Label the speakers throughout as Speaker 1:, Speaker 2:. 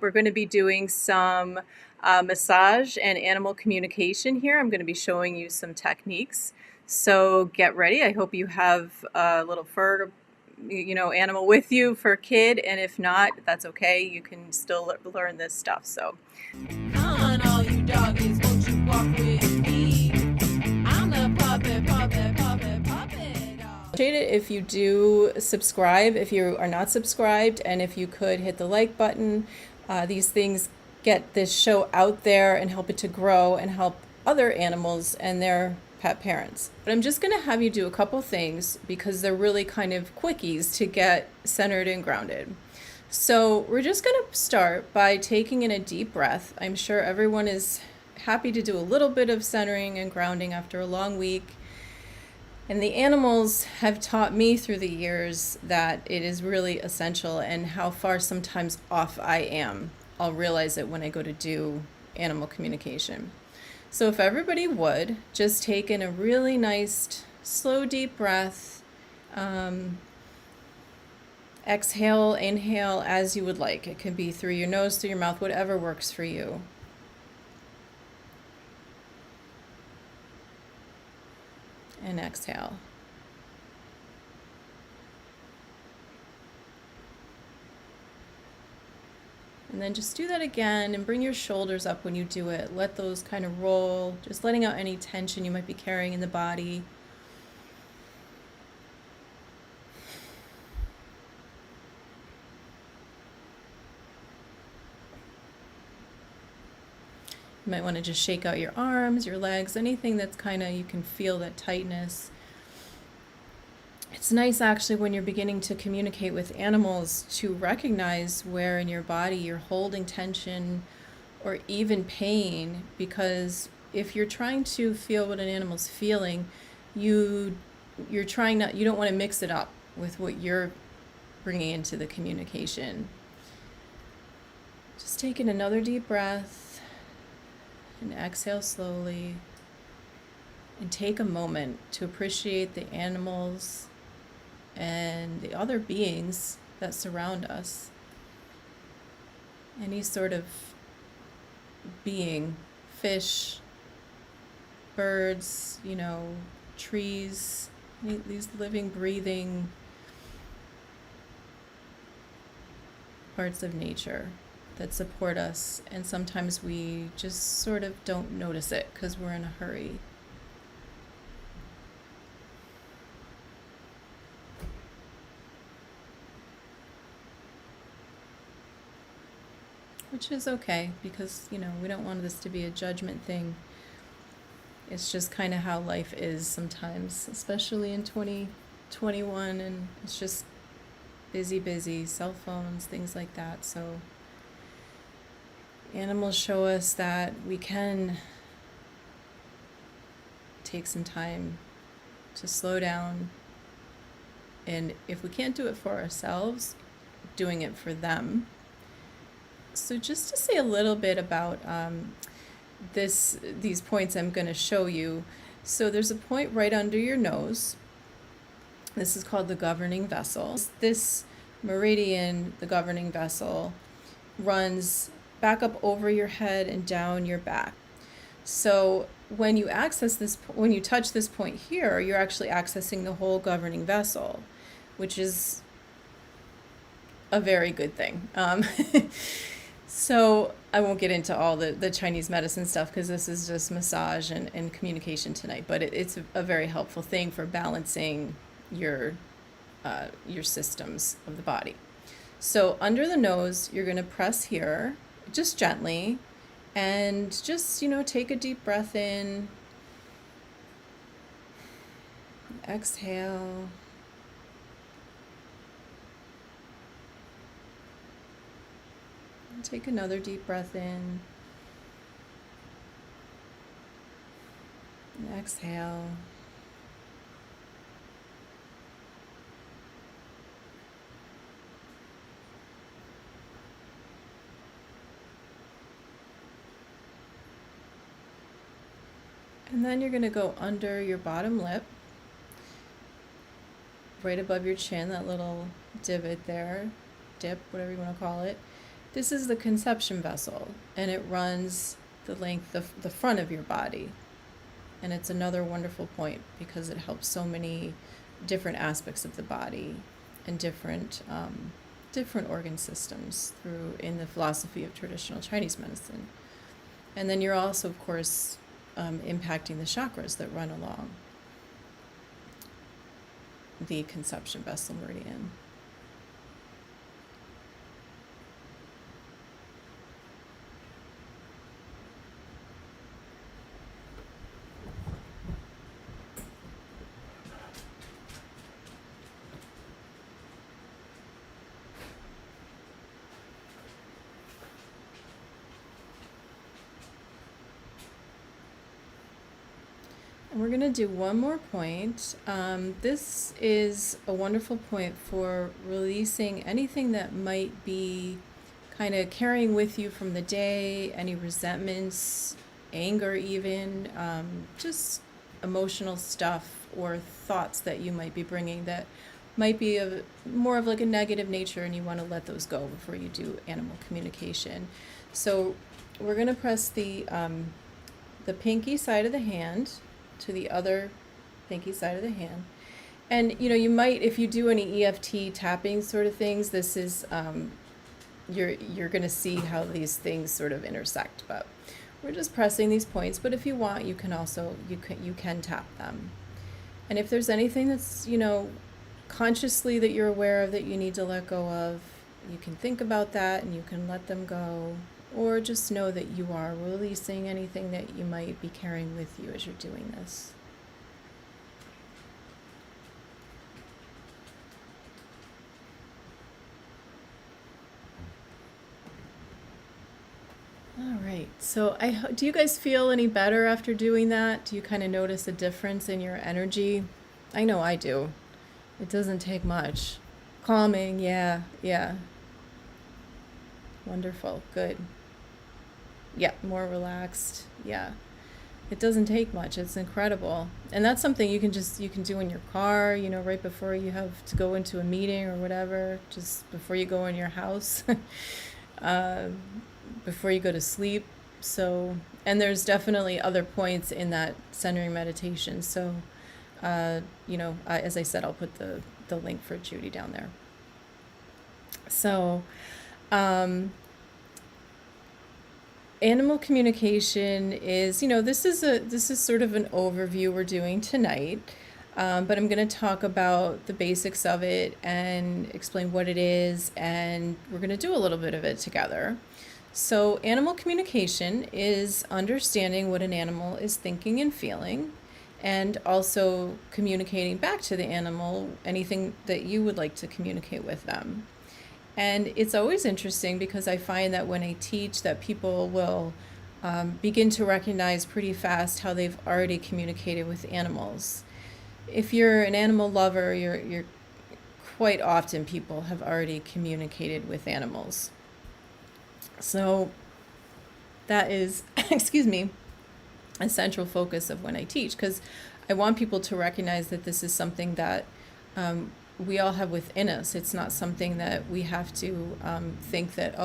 Speaker 1: We're going to be doing some massage and animal communication here. I'm going to be showing you some techniques. So get ready. I hope you have a little fur, animal with you for a kid, and if not, that's okay. You can still learn this stuff. So.
Speaker 2: Come on, all you doggies, won't you walk with me? I'm the puppet dog.
Speaker 1: Appreciate it if you do subscribe, if you are not subscribed, and if you could hit the like button. These things get this show out there and help it to grow and help other animals and their pet parents. But I'm just going to have you do a couple things because they're really kind of quickies to get centered and grounded. So we're just going to start by taking in a deep breath. I'm sure everyone is happy to do a little bit of centering and grounding after a long week. And the animals have taught me through the years that it is really essential, and how far sometimes off I am. I'll realize it when I go to do animal communication. So if everybody would just take in a really nice, slow, deep breath. Exhale, inhale as you would like. It can be through your nose, through your mouth, whatever works for you. And exhale. And then just do that again and bring your shoulders up when you do it. Let those kind of roll, just letting out any tension you might be carrying in the body. You might want to just shake out your arms, your legs, anything that's kind of, you can feel that tightness. It's nice actually when you're beginning to communicate with animals to recognize where in your body you're holding tension or even pain, because if you're trying to feel what an animal's feeling, you don't want to mix it up with what you're bringing into the communication. Just taking another deep breath. And exhale slowly, and take a moment to appreciate the animals and the other beings that surround us. Any sort of being, fish, birds, trees, these living, breathing parts of nature that support us, and sometimes we just sort of don't notice it because we're in a hurry. Which is okay, because we don't want this to be a judgment thing. It's just kind of how life is sometimes, especially in 2021, and it's just busy, cell phones, things like that. So animals show us that we can take some time to slow down, and if we can't do it for ourselves, doing it for them. So just to say a little bit about these points I'm going to show you. So there's a point right under your nose. This is called the governing vessel. This meridian, the governing vessel, runs back up over your head and down your back. So when you access this, when you touch this point here, you're actually accessing the whole governing vessel, which is a very good thing. So I won't get into all the Chinese medicine stuff because this is just massage and communication tonight, but it's a very helpful thing for balancing your systems of the body. So under the nose, you're going to press here, just gently, and just, take a deep breath in. Exhale. And take another deep breath in. And exhale. And then you're going to go under your bottom lip, right above your chin, that little divot there, dip, whatever you want to call it. This is the conception vessel, and it runs the length of the front of your body. And it's another wonderful point because it helps so many different aspects of the body and different organ systems through in the philosophy of traditional Chinese medicine. And then you're also, of course, impacting the chakras that run along the conception vessel meridian. And we're going to do one more point. This is a wonderful point for releasing anything that might be kind of carrying with you from the day, any resentments, anger even, just emotional stuff or thoughts that you might be bringing that might be of more of like a negative nature, and you want to let those go before you do animal communication. So we're going to press the pinky side of the hand to the other pinky side of the hand. And you might, if you do any EFT tapping sort of things, this is you're going to see how these things sort of intersect, but we're just pressing these points. But if you want, you can also you can tap them. And if there's anything that's consciously that you're aware of that you need to let go of, you can think about that and you can let them go. Or just know that you are releasing anything that you might be carrying with you as you're doing this. All right, so do you guys feel any better after doing that? Do you kind of notice a difference in your energy? I know I do. It doesn't take much. Calming, yeah. Wonderful, good. Yeah, more relaxed. Yeah. It doesn't take much. It's incredible. And that's something you can do in your car, right before you have to go into a meeting or whatever, just before you go in your house, before you go to sleep. So, and there's definitely other points in that centering meditation. So, as I said, I'll put the link for Judy down there. So, animal communication is, this is sort of an overview we're doing tonight, but I'm going to talk about the basics of it and explain what it is, and we're going to do a little bit of it together. So animal communication is understanding what an animal is thinking and feeling, and also communicating back to the animal anything that you would like to communicate with them. And it's always interesting because I find that when I teach that people will begin to recognize pretty fast how they've already communicated with animals. If you're an animal lover, you're quite often people have already communicated with animals. So that is, excuse me, a central focus of when I teach, because I want people to recognize that this is something that we all have within us. It's not something that we have to think that,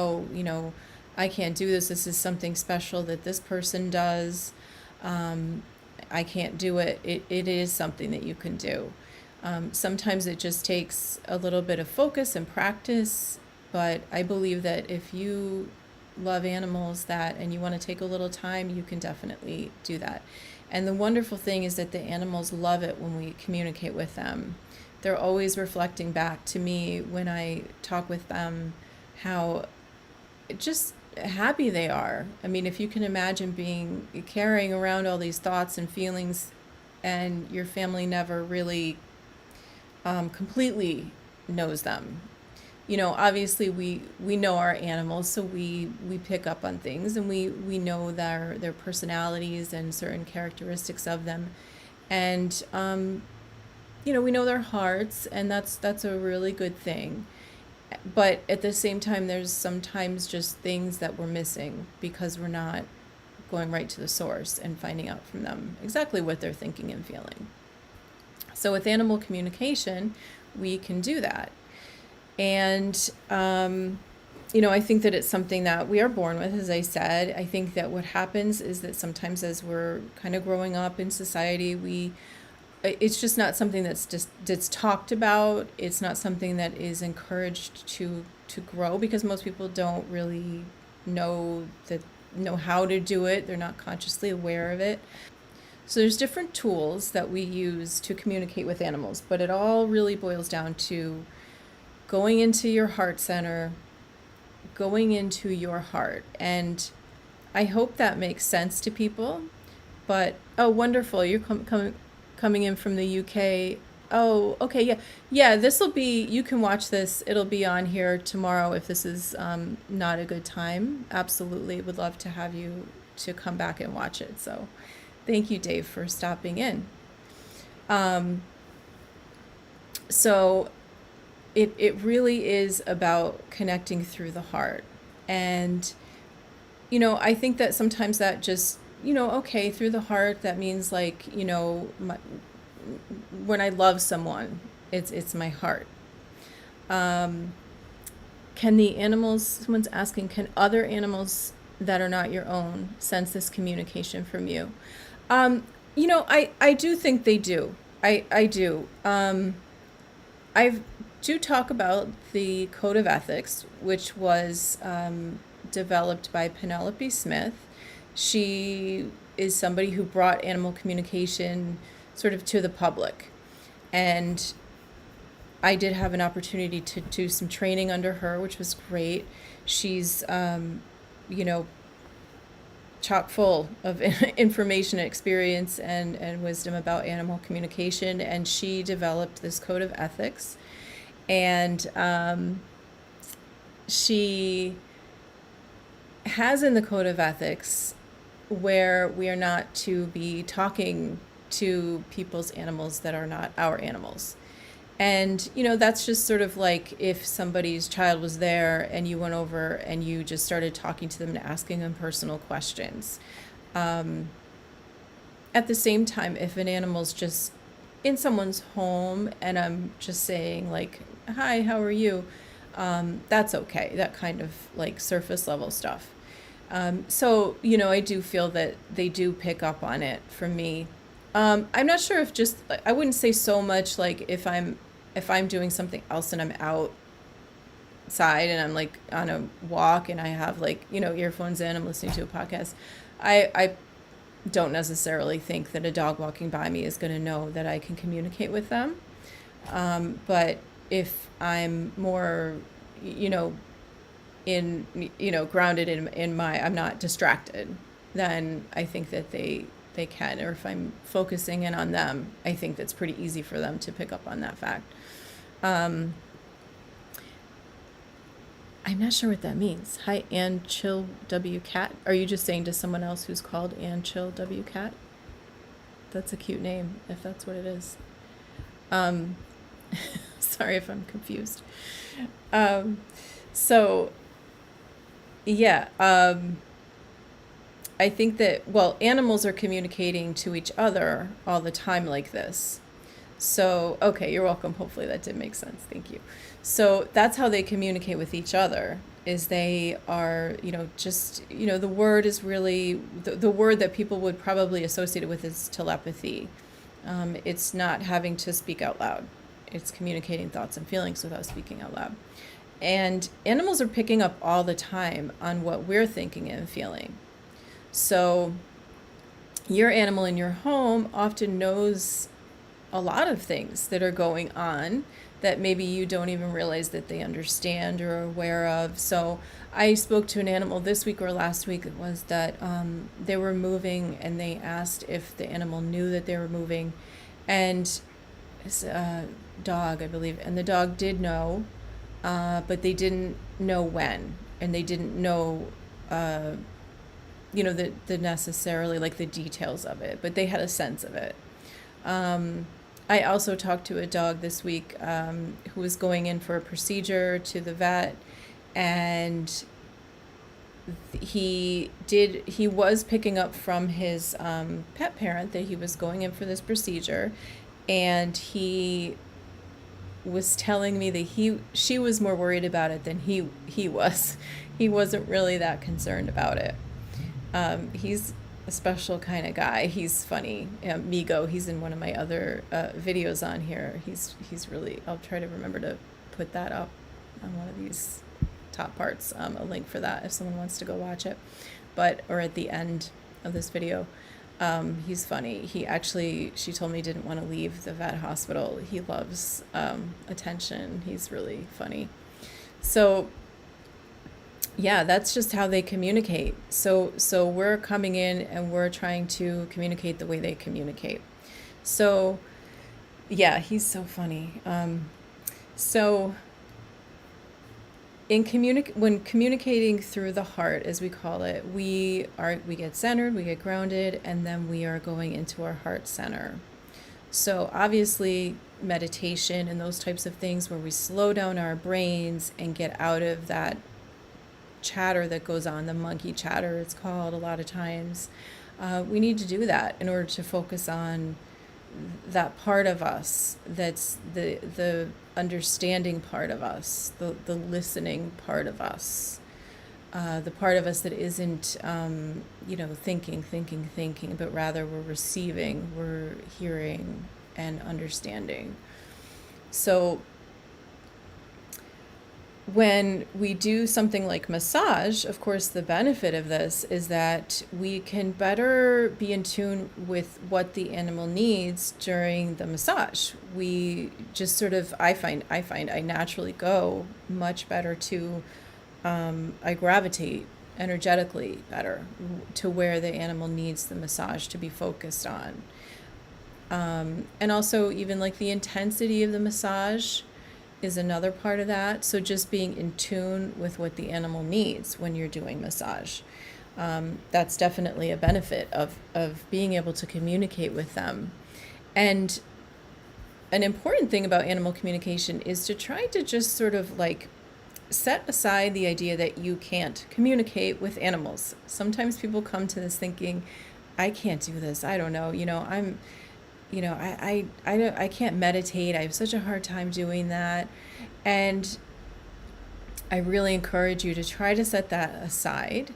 Speaker 1: I can't do this. This is something special that this person does. I can't do it. It is something that you can do. Sometimes it just takes a little bit of focus and practice, but I believe that if you love animals and you want to take a little time, you can definitely do that. And the wonderful thing is that the animals love it when we communicate with them. They're always reflecting back to me when I talk with them how just happy they are. I mean, if you can imagine carrying around all these thoughts and feelings, and your family never really completely knows them. Obviously we know our animals, so we pick up on things, and we know their personalities and certain characteristics of them. And we know their hearts, and that's a really good thing. But at the same time, there's sometimes just things that we're missing because we're not going right to the source and finding out from them exactly what they're thinking and feeling. So with animal communication, we can do that. And I think that it's something that we are born with, as I said. I think that what happens is that sometimes as we're kind of growing up in society, it's just not something that's talked about. It's not something that is encouraged to grow, because most people don't really know how to do it. They're not consciously aware of it. So there's different tools that we use to communicate with animals, but it all really boils down to going into your heart center, going into your heart. And I hope that makes sense to people. But oh, wonderful, you're coming in from the UK. Oh, okay, yeah. Yeah, you can watch this. It'll be on here tomorrow if this is not a good time. Absolutely would love to have you to come back and watch it. So thank you, Dave, for stopping in. So it really is about connecting through the heart. And, I think that sometimes that just, okay, through the heart, that means like, when I love someone, it's my heart. Can the animals, someone's asking, can other animals that are not your own sense this communication from you? I do think they do. I do. I do talk about the Code of Ethics, which was developed by Penelope Smith. She is somebody who brought animal communication sort of to the public. And I did have an opportunity to do some training under her, which was great. She's, chock full of information, experience, and wisdom about animal communication. And she developed this Code of Ethics. And she has in the Code of Ethics where we are not to be talking to people's animals that are not our animals. And, that's just sort of like if somebody's child was there and you went over and you just started talking to them and asking them personal questions. At the same time, if an animal's just in someone's home and I'm just saying like, hi, how are you? That's okay. That kind of like surface level stuff. So, I do feel that they do pick up on it from me. I'm not sure if I wouldn't say so much like if I'm doing something else and I'm outside and I'm like on a walk and I have like, earphones in, I'm listening to a podcast. I don't necessarily think that a dog walking by me is going to know that I can communicate with them. But if I'm more, grounded in I'm not distracted, then I think that they can. Or if I'm focusing in on them, I think that's pretty easy for them to pick up on that fact. I'm not sure what that means. Hi, Ann Chill W Cat. Are you just saying to someone else who's called Ann Chill W Cat? That's a cute name, if that's what it is. Sorry if I'm confused. So, yeah. I think that, animals are communicating to each other all the time like this. So, okay, you're welcome. Hopefully that did make sense. Thank you. So that's how they communicate with each other, is they are, the word is really, the word that people would probably associate it with is telepathy. It's not having to speak out loud. It's communicating thoughts and feelings without speaking out loud. And animals are picking up all the time on what we're thinking and feeling. So your animal in your home often knows a lot of things that are going on that maybe you don't even realize that they understand or are aware of. So I spoke to an animal this week or last week. It was that they were moving and they asked if the animal knew that they were moving. And it's a dog, I believe. And the dog did know, but they didn't know when. And they didn't know the necessarily like the details of it, but they had a sense of it. I also talked to a dog this week who was going in for a procedure to the vet, and he was picking up from his pet parent that he was going in for this procedure, and he was telling me that she was more worried about it than he was. He wasn't really that concerned about it. He's a special kind of guy. He's funny. Migo, he's in one of my other videos on here. He's really, I'll try to remember to put that up on one of these top parts, a link for that if someone wants to go watch it, or at the end of this video. He's funny. She told me he didn't want to leave the vet hospital. He loves attention. He's really funny. So yeah, that's just how they communicate. So we're coming in and we're trying to communicate the way they communicate. So yeah, he's so funny. So when communicating through the heart, as we call it, we get centered, we get grounded, and then we are going into our heart center. So obviously meditation and those types of things where we slow down our brains and get out of that chatter that goes on, the monkey chatter it's called a lot of times. We need to do that in order to focus on that part of us that's the understanding part of us, the listening part of us, the part of us that isn't thinking, but rather we're receiving, we're hearing and understanding. So when we do something like massage, of course, the benefit of this is that we can better be in tune with what the animal needs during the massage. We just sort of, I find I naturally go much better to, I gravitate energetically better to where the animal needs the massage to be focused on. And also even like the intensity of the massage is another part of that. So just being in tune with what the animal needs when you're doing massage. That's definitely a benefit of being able to communicate with them. And an important thing about animal communication is to try to just sort of like set aside the idea that you can't communicate with animals. Sometimes people come to this thinking, I can't do this. I don't know. I can't meditate. I have such a hard time doing that. And I really encourage you to try to set that aside.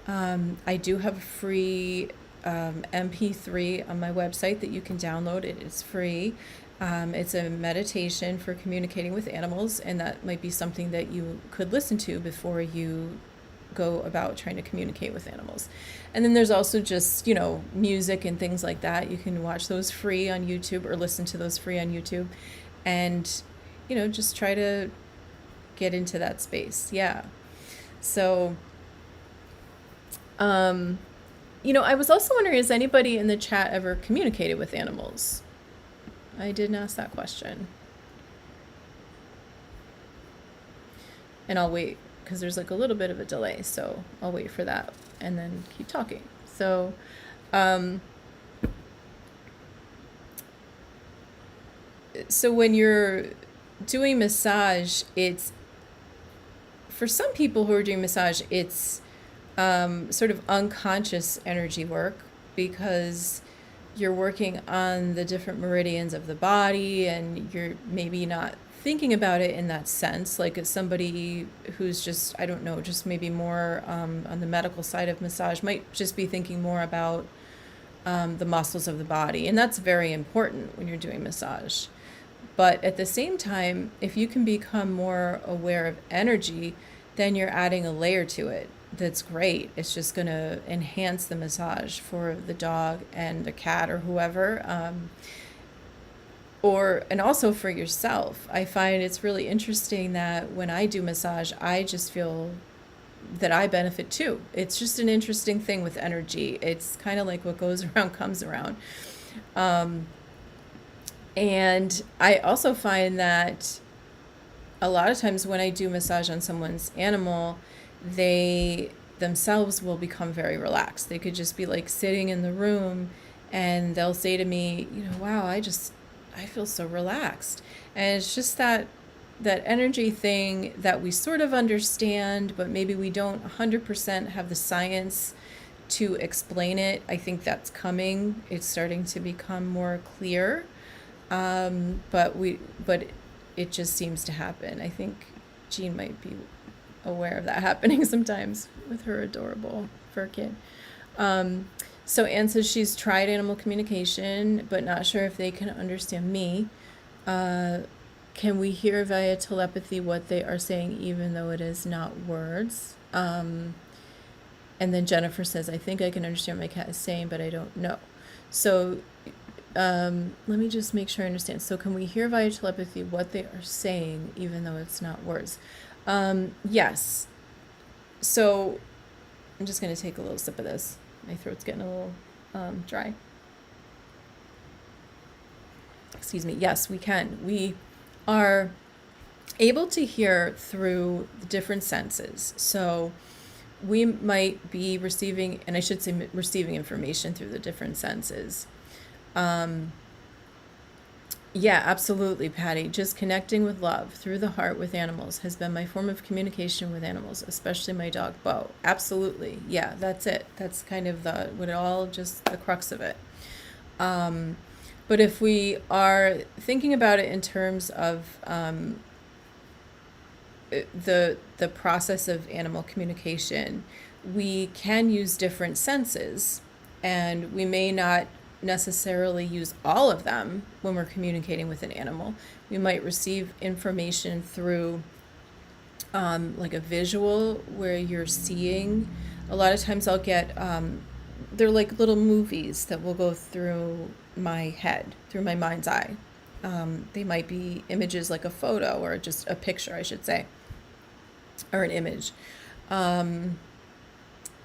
Speaker 1: I do have a free MP3 on my website that you can download. It is free. It's a meditation for communicating with animals, and that might be something that you could listen to before you go about trying to communicate with animals. And then there's also just, music and things like that. You can watch those free on YouTube or listen to those free on YouTube and, just try to get into that space. Yeah. So, I was also wondering, has anybody in the chat ever communicated with animals? I didn't ask that question. And I'll wait, because there's like a little bit of a delay, so I'll wait for that and then keep talking. So when you're doing massage, it's, for some people who are doing massage, it's sort of unconscious energy work, because you're working on the different meridians of the body and you're maybe not thinking about it in that sense, like as somebody who's just, I don't know, just maybe more on the medical side of massage might just be thinking more about the muscles of the body. And that's very important when you're doing massage. But at the same time, if you can become more aware of energy, then you're adding a layer to it. That's great. It's just going to enhance the massage for the dog and the cat or whoever. And also for yourself. I find it's really interesting that when I do massage, I just feel that I benefit too. It's just an interesting thing with energy. It's kind of like what goes around comes around. And I also find that a lot of times when I do massage on someone's animal, they themselves will become very relaxed. They could just be like sitting in the room and they'll say to me, wow, I feel so relaxed. And it's just that energy thing that we sort of understand, but maybe we don't 100% have the science to explain it. I think that's coming. It's starting to become more clear. But it just seems to happen. I think Jean might be aware of that happening sometimes with her adorable fur kid. So Anne says she's tried animal communication, but not sure if they can understand me. Can we hear via telepathy what they are saying, even though it is not words? And then Jennifer says, I think I can understand what my cat is saying, but I don't know. So let me just make sure I understand. So can we hear via telepathy what they are saying, even though it's not words? Yes. So I'm just going to take a little sip of this. My throat's getting a little dry. Excuse me. Yes, we can. We are able to hear through the different senses. So we might be receiving, and I should say receiving information through the different senses. Yeah, absolutely, Patty. Just connecting with love through the heart with animals has been my form of communication with animals, especially my dog, Bo. Absolutely. Yeah, that's it. That's kind of the crux of it. But if we are thinking about it in terms of the process of animal communication, we can use different senses, and we may not necessarily use all of them when we're communicating with an animal. We might receive information through like a visual where you're seeing. A lot of times I'll get they're like little movies that will go through my head, through my mind's eye. They might be images like a photo or just a picture, I should say, or an image.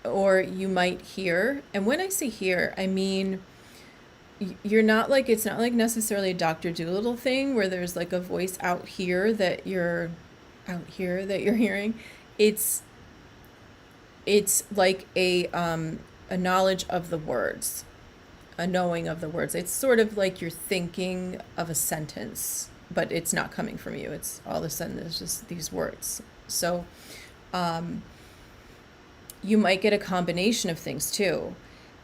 Speaker 1: Or you might hear, and when I say hear, I mean it's not like necessarily a Dr. Dolittle thing where there's like a voice out here that you're hearing. It's like a knowledge of the words, a knowing of the words. It's sort of like you're thinking of a sentence, but it's not coming from you. It's all of a sudden there's just these words. So you might get a combination of things too.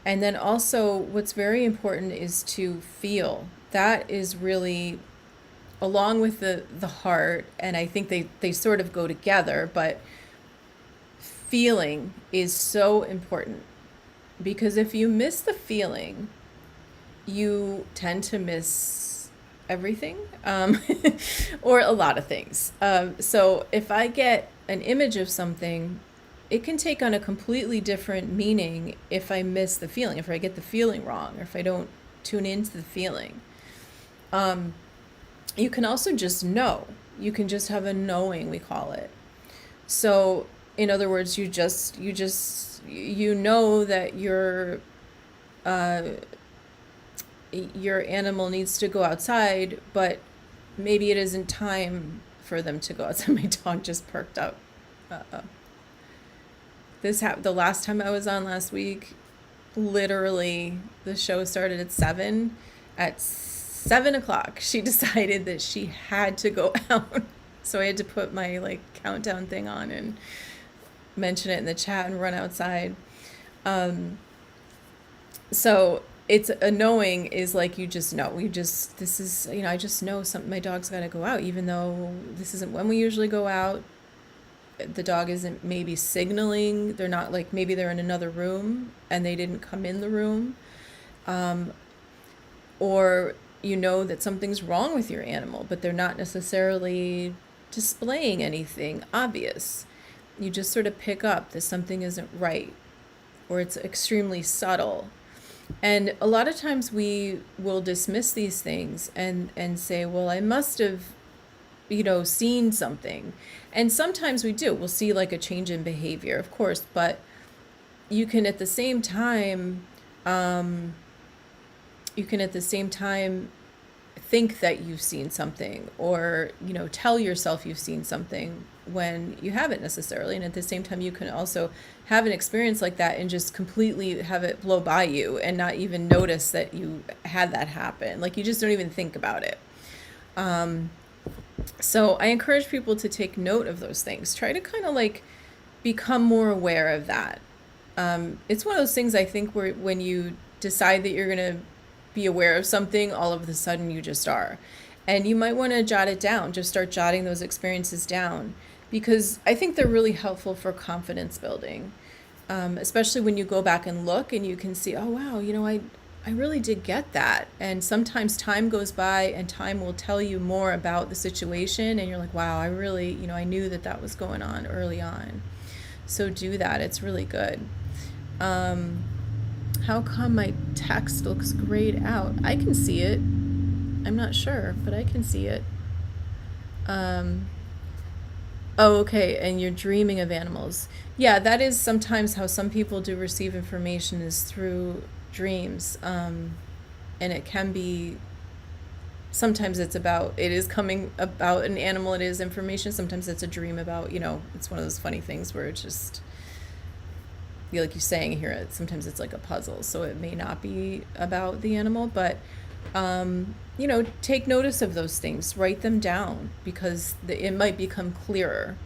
Speaker 1: And then also what's very important is to feel. That is really, along with the heart, and I think they sort of go together, but feeling is so important, because if you miss the feeling, you tend to miss everything, or a lot of things. So if I get an image of something, it can take on a completely different meaning if I miss the feeling, if I get the feeling wrong, or if I don't tune into the feeling. You can also just know. You can just have a knowing, we call it. So in other words, you know that your animal needs to go outside, but maybe it isn't time for them to go outside. My dog just perked up. The last time I was on last week, literally the show started at 7. At 7 o'clock, she decided that she had to go out. So I had to put my like countdown thing on and mention it in the chat and run outside. So it's a knowing is like, you just know, I just know something, my dog's got to go out, even though this isn't when we usually go out. The dog isn't maybe signaling. They're not like, maybe they're in another room and they didn't come in the room. Or you know that something's wrong with your animal, but they're not necessarily displaying anything obvious. You just sort of pick up that something isn't right, or it's extremely subtle. And a lot of times we will dismiss these things and say, well, I must have, seen something. And sometimes we do. We'll see like a change in behavior, of course, but you can at the same time, think that you've seen something, or, tell yourself you've seen something when you haven't necessarily. And at the same time, you can also have an experience like that and just completely have it blow by you and not even notice that you had that happen. Like, you just don't even think about it. So I encourage people to take note of those things. Try to kind of like become more aware of that. It's one of those things, I think, where when you decide that you're going to be aware of something, all of a sudden you just are. And you might want to jot it down, just start jotting those experiences down, because I think they're really helpful for confidence building, especially when you go back and look and you can see, oh, wow, I really did get that. And sometimes time goes by and time will tell you more about the situation. And you're like, wow, I really, I knew that was going on early on. So do that. It's really good. How come my text looks grayed out? I can see it. I'm not sure, but I can see it. Oh, okay, and you're dreaming of animals. Yeah, that is sometimes how some people do receive information, is through dreams. And it can be, sometimes it is coming about an animal, it is information. Sometimes it's a dream about, it's one of those funny things where it just, like you're saying here, sometimes it's like a puzzle. So it may not be about the animal, but take notice of those things, write them down, because it might become clearer.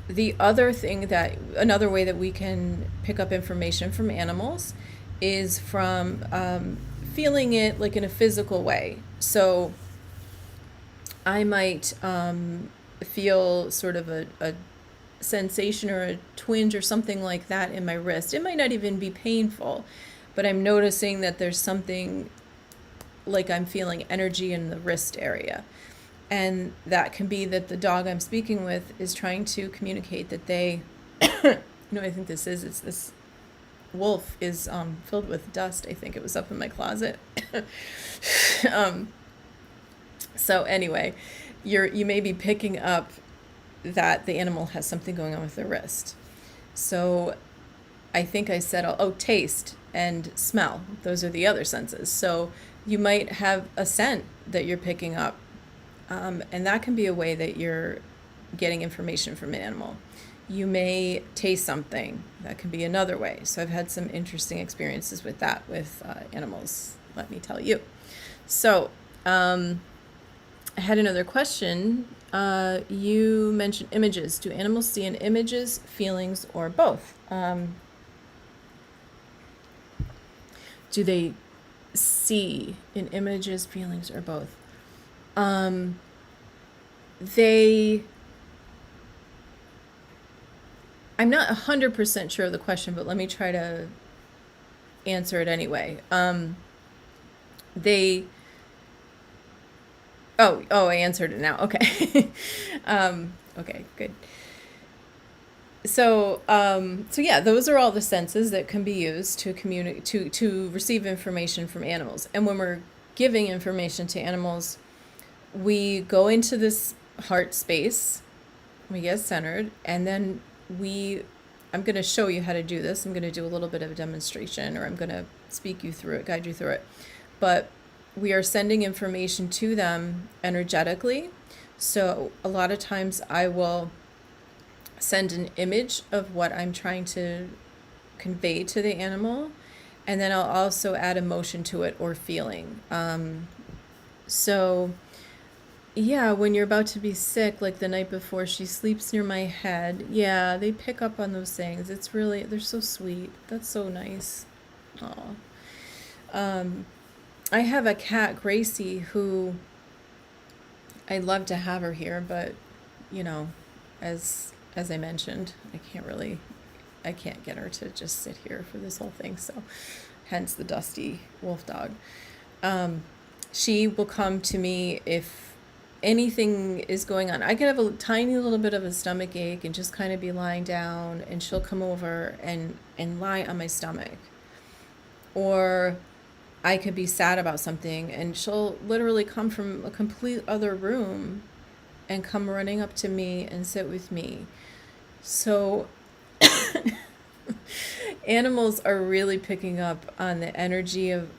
Speaker 1: The other thing another way that we can pick up information from animals is from feeling it like in a physical way. So I might feel sort of a sensation or a twinge or something like that in my wrist. It might not even be painful, but I'm noticing that there's something, like I'm feeling energy in the wrist area. And that can be that the dog I'm speaking with is trying to communicate that they, I think this wolf is filled with dust. I think it was up in my closet. So anyway, you may be picking up that the animal has something going on with their wrist. So I think I said, taste and smell. Those are the other senses. So you might have a scent that you're picking up. And that can be a way that you're getting information from an animal. You may taste something. That can be another way. So I've had some interesting experiences with that, with animals, let me tell you. So I had another question. You mentioned images. Do animals see in images, feelings, or both? Do they see in images, feelings, or both? I'm not 100% sure of the question, but let me try to answer it anyway. I answered it now. Okay. Okay, good. So yeah, those are all the senses that can be used to communicate, to receive information from animals. And when we're giving information to animals, we go into this heart space, we get centered, and then I'm going to show you how to do this. I'm going to do a little bit of a demonstration, or I'm going to speak you through it, guide you through it. But we are sending information to them energetically. So a lot of times I will send an image of what I'm trying to convey to the animal, and then I'll also add emotion to it, or feeling. So yeah, when you're about to be sick, like the night before, she sleeps near my head. Yeah, they pick up on those things. They're so sweet. That's so nice. Aw. I have a cat, Gracie, who I'd love to have her here, but as I mentioned, I can't get her to just sit here for this whole thing. So hence the dusty wolf dog. She will come to me if anything is going on. I could have a tiny little bit of a stomach ache and just kind of be lying down, and she'll come over and lie on my stomach. Or I could be sad about something, and she'll literally come from a complete other room and come running up to me and sit with me. So animals are really picking up on the energy of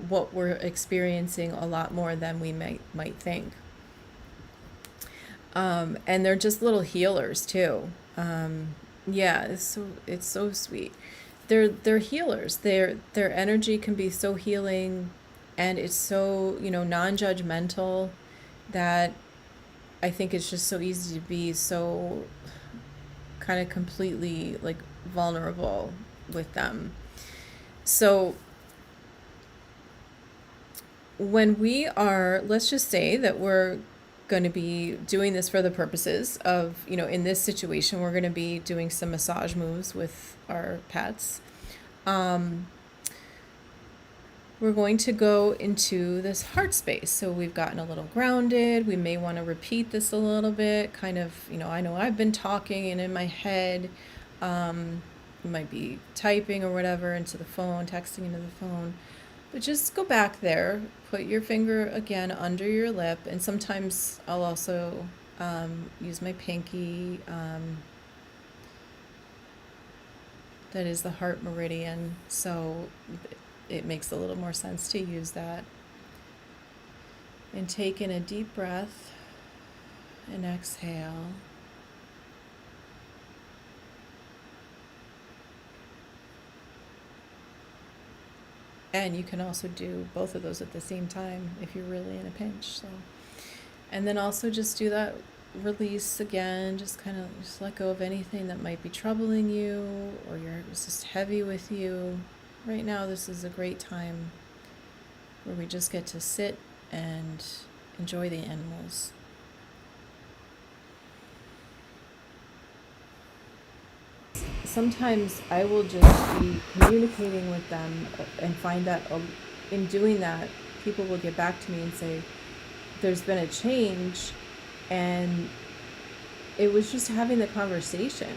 Speaker 1: what we're experiencing a lot more than we might think. And they're just little healers too. Yeah, it's so sweet. They're healers. Their energy can be so healing, and it's so non-judgmental, that I think it's just so easy to be so kind of completely like vulnerable with them. So when we are, let's just say that we're going to be doing this for the purposes of, in this situation, we're going to be doing some massage moves with our pets. We're going to go into this heart space. So we've gotten a little grounded. We may want to repeat this a little bit, kind of, I know I've been talking and in my head, you might be typing or whatever into the phone, texting into the phone. But just go back there, put your finger again under your lip, and sometimes I'll also use my pinky. That is the heart meridian, so it makes a little more sense to use that. And take in a deep breath and exhale. And you can also do both of those at the same time if you're really in a pinch. So, and then also just do that release again, just kind of just let go of anything that might be troubling you or it's just heavy with you. Right now, this is a great time where we just get to sit and enjoy the animals. Sometimes I will just be communicating with them and find that in doing that, people will get back to me and say, there's been a change, and it was just having the conversation.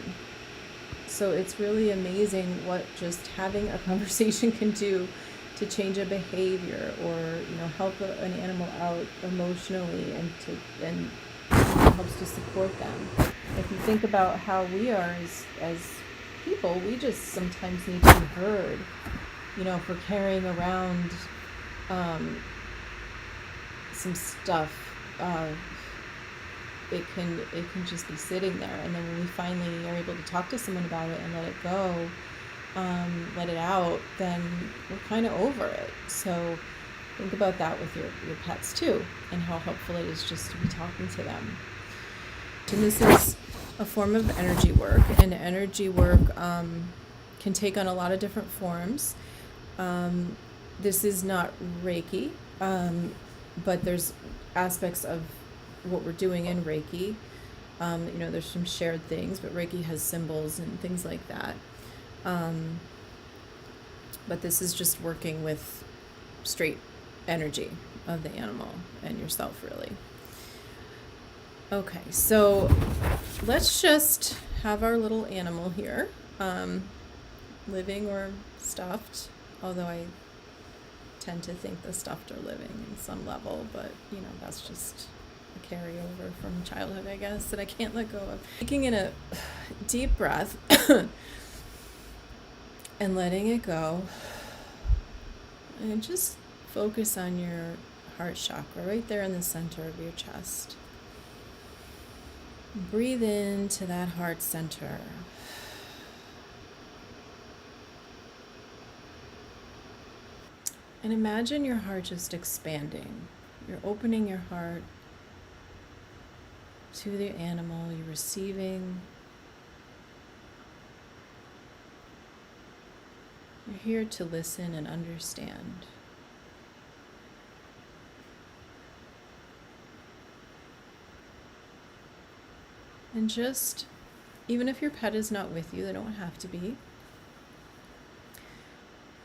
Speaker 1: So it's really amazing what just having a conversation can do to change a behavior or, help an animal out emotionally and helps to support them. If you think about how we are as people, we just sometimes need to be heard. If we're carrying around some stuff, it can just be sitting there, and then when we finally are able to talk to someone about it and let it go, let it out, then we're kind of over it. So think about that with your pets too, and how helpful it is just to be talking to them. And this is a form of energy work, and energy work can take on a lot of different forms. This is not Reiki, but there's aspects of what we're doing in Reiki. There's some shared things, but Reiki has symbols and things like that. But this is just working with straight energy of the animal and yourself, really. Okay, so let's just have our little animal here, living or stuffed, although I tend to think the stuffed are living in some level, but that's just a carryover from childhood, I guess, that I can't let go of. Taking in a deep breath and letting it go, and just focus on your heart chakra right there in the center of your chest. Breathe into that heart center. And imagine your heart just expanding. You're opening your heart to the animal, you're receiving. You're here to listen and understand. And just, even if your pet is not with you, they don't have to be.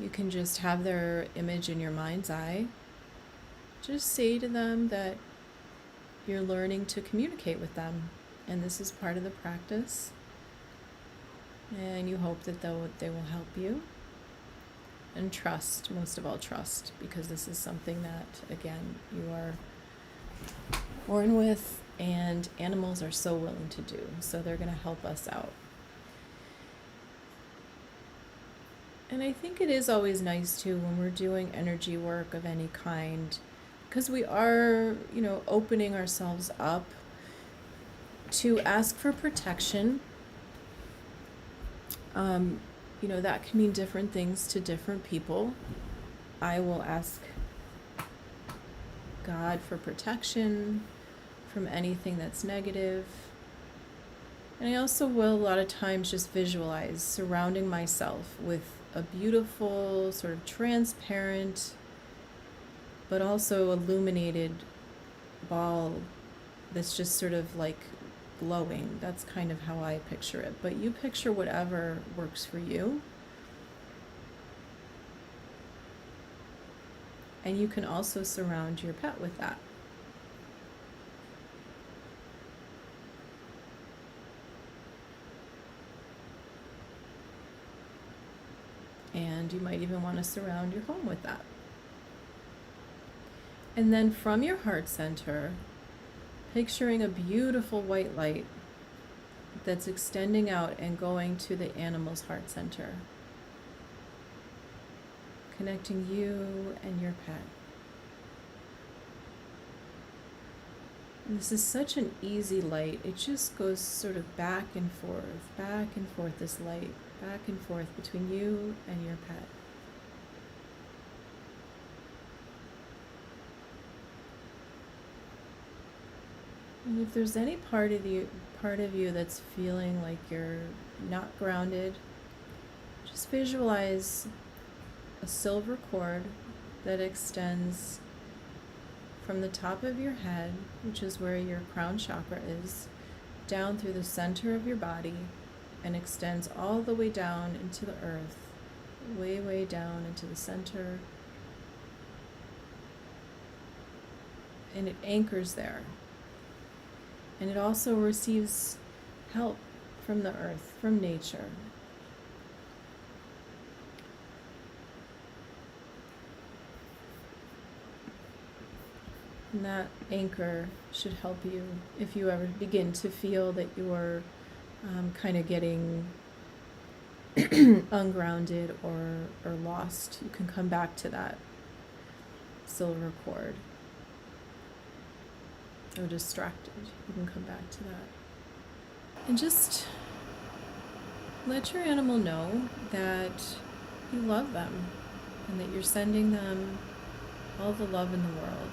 Speaker 1: You can just have their image in your mind's eye. Just say to them that you're learning to communicate with them, and this is part of the practice. And you hope that they will help you. And trust, most of all trust, because this is something that, again, you are born with, and animals are so willing to do. So they're going to help us out. And I think it is always nice too when we're doing energy work of any kind, because we are, opening ourselves up to ask for protection. That can mean different things to different people. I will ask God for protection from anything that's negative. And I also will a lot of times just visualize surrounding myself with a beautiful, sort of transparent but also illuminated ball that's just sort of like glowing. That's kind of how I picture it. But you picture whatever works for you. And you can also surround your pet with that. And you might even want to surround your home with that. And then from your heart center, picturing a beautiful white light that's extending out and going to the animal's heart center, connecting you and your pet. And this is such an easy light. It just goes sort of back and forth, this light, back and forth between you and your pet. And if there's any part of you that's feeling like you're not grounded, just visualize a silver cord that extends from the top of your head, which is where your crown chakra is, down through the center of your body and extends all the way down into the earth, way, way down into the center. And it anchors there. And it also receives help from the earth, from nature. And that anchor should help you if you ever begin to feel that you're kind of getting ungrounded or lost. You can come back to that silver cord. Or distracted, you can come back to that. And just let your animal know that you love them and that you're sending them all the love in the world.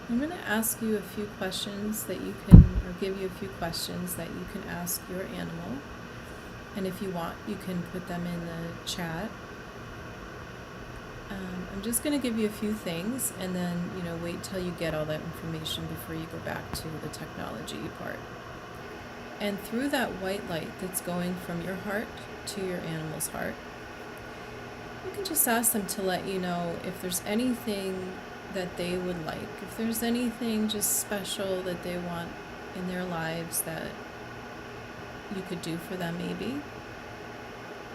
Speaker 1: I'm going to ask you a few questions that you can, or give you a few questions that you can ask your animal. And if you want, you can put them in the chat. I'm just going to give you a few things and then, wait till you get all that information before you go back to the technology part. And through that white light that's going from your heart to your animal's heart, you can just ask them to let you know if there's anything that they would like, if there's anything just special that they want in their lives that you could do for them maybe,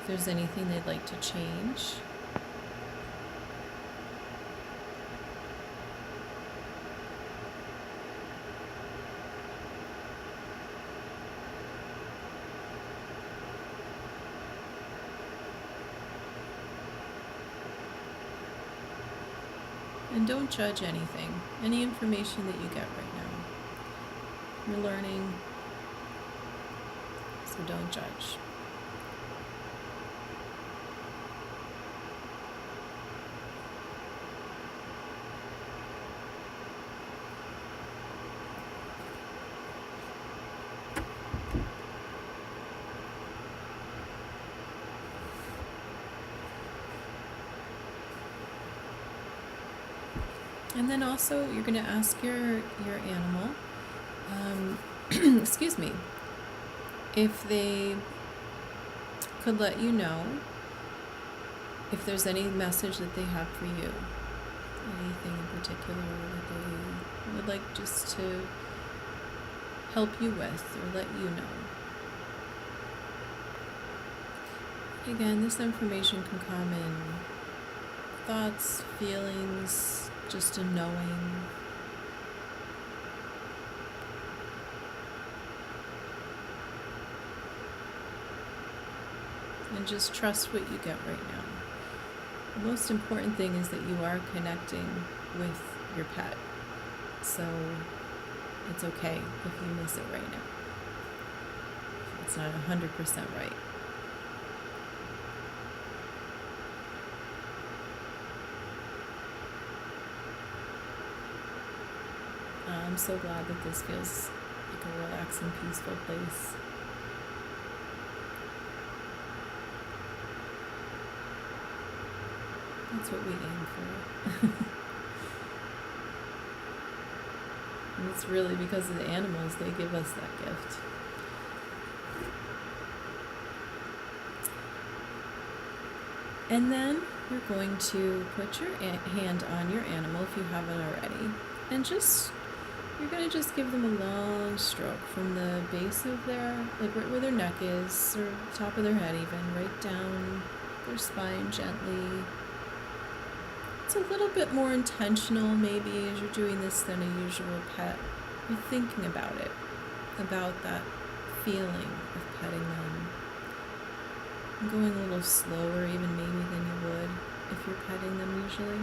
Speaker 1: if there's anything they'd like to change. And don't judge anything, any information that you get right now. You're learning, so don't judge. And then also you're going to ask your animal, excuse me, if they could let you know if there's any message that they have for you, anything in particular that they would like just to help you with or let you know. Again, this information can come in thoughts, feelings, just a knowing. And just trust what you get right now. The most important thing is that you are connecting with your pet. So it's okay if you miss it right now. If it's not 100% right. I'm so glad that this feels like a relaxing, peaceful place. That's what we aim for. And it's really because of the animals, they give us that gift. And then you're going to put your hand on your animal if you haven't already. And you're going to just give them a long stroke from the base of like right where their neck is, or top of their head even, right down their spine gently. It's a little bit more intentional maybe as you're doing this than a usual pet. You're thinking about it, about that feeling of petting them. And going a little slower even maybe than you would if you're petting them usually.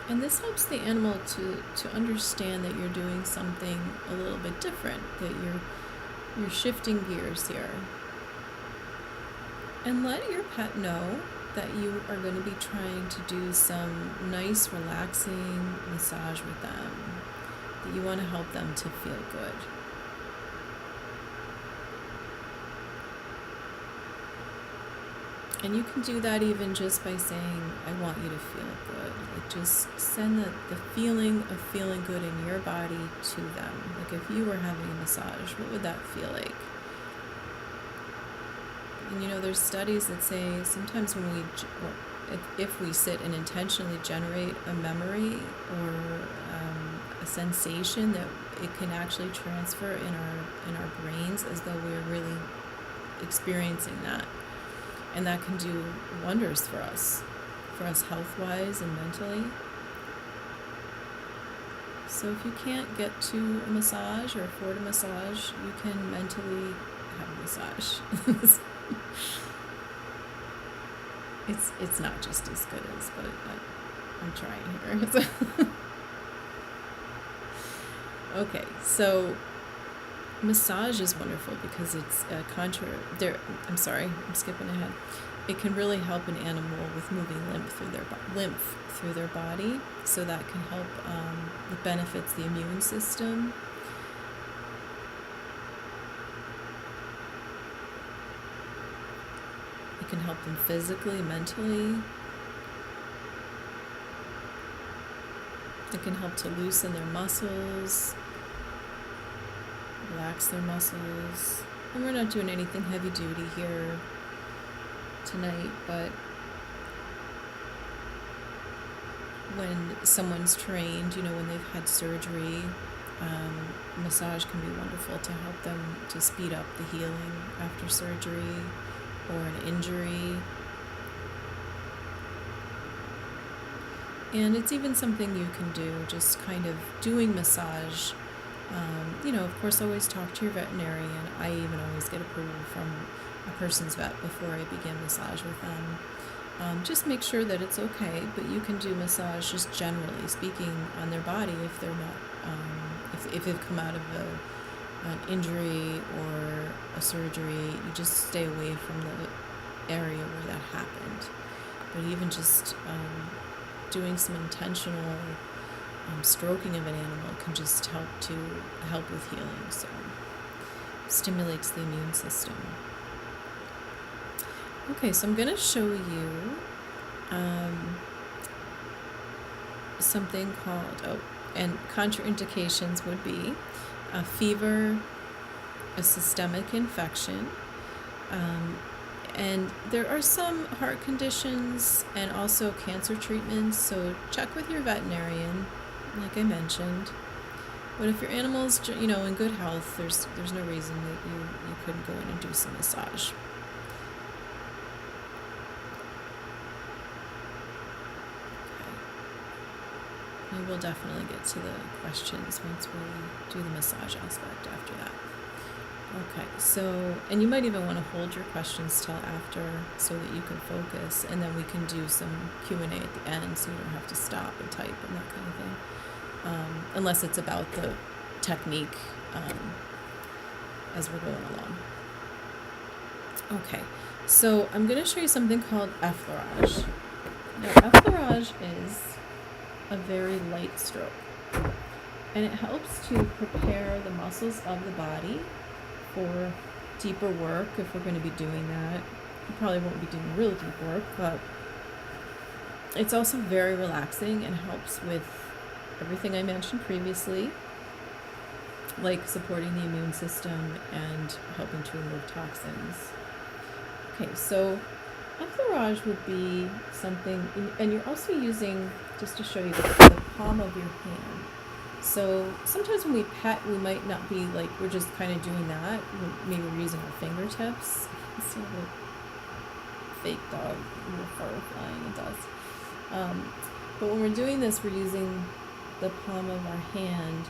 Speaker 1: And this helps the animal to understand that you're doing something a little bit different, that you're shifting gears here. And let your pet know that you are going to be trying to do some nice, relaxing massage with them, that you want to help them to feel good. And you can do that even just by saying, I want you to feel good. Like just send the feeling of feeling good in your body to them. Like if you were having a massage, what would that feel like? And there's studies that say sometimes when if we sit and intentionally generate a memory or a sensation, that it can actually transfer in our brains as though we're really experiencing that. And that can do wonders for us health-wise and mentally. So if you can't get to a massage or afford a massage, you can mentally have a massage. It's not just as good as, but I'm trying here. Okay, so massage is wonderful because it's I'm skipping ahead. It can really help an animal with moving lymph through their body, so that can help. It benefits the immune system. It can help them physically, mentally. It can help to loosen their muscles, relax their muscles. And we're not doing anything heavy duty here tonight, but when someone's trained, when they've had surgery, massage can be wonderful to help them to speed up the healing after surgery or an injury. And it's even something you can do, just kind of doing massage. Of course, always talk to your veterinarian. I even always get approval from a person's vet before I begin massage with them. Just make sure that it's okay, but you can do massage just generally speaking on their body if they're not, if they've come out of an injury or a surgery. You just stay away from the area where that happened. But even just doing some intentional stroking of an animal can just help with healing. So stimulates the immune system. Okay, so I'm going to show you something called, and contraindications would be a fever, a systemic infection, and there are some heart conditions and also cancer treatments, so check with your veterinarian, like I mentioned. But if your animal's, in good health, there's no reason that you couldn't go in and do some massage. Okay. And we'll definitely get to the questions once we do the massage aspect after that. Okay, so, and you might even want to hold your questions till after so that you can focus, and then we can do some Q&A at the end so you don't have to stop and type and that kind of thing. Unless it's about the technique as we're going along. Okay, so I'm going to show you something called Effleurage. Now, Effleurage is a very light stroke. And it helps to prepare the muscles of the body for deeper work if we're going to be doing that. You probably won't be doing really deep work, but it's also very relaxing and helps with everything I mentioned previously, like supporting the immune system and helping to remove toxins. Okay, so Effleurage would be something, and you're also using, just to show you, the palm of your hand. So sometimes when we pet, we might not be like, we're just kind of doing that. Maybe we're using our fingertips. It's not a fake dog, little fur flying in dust. But when we're doing this, we're using the palm of our hand,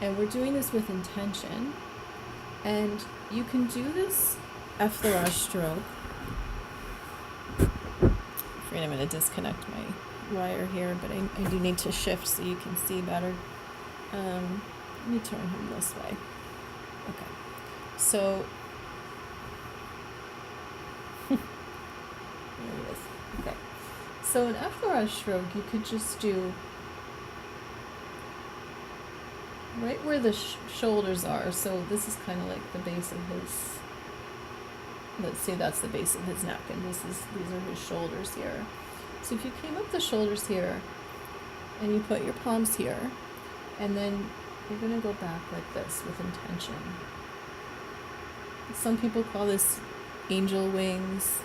Speaker 1: and we're doing this with intention. And you can do this Effleurage stroke. I'm going to disconnect my wire here, but I do need to shift so you can see better. Let me turn him this way. Okay. So, there he is. Okay. So an Effleurage stroke, you could just do right where the shoulders are. So this is kind of like the base of his, let's say that's the base of his neck, and these are his shoulders here. So if you came up the shoulders here, and you put your palms here, and then you're going to go back like this with intention. Some people call this angel wings.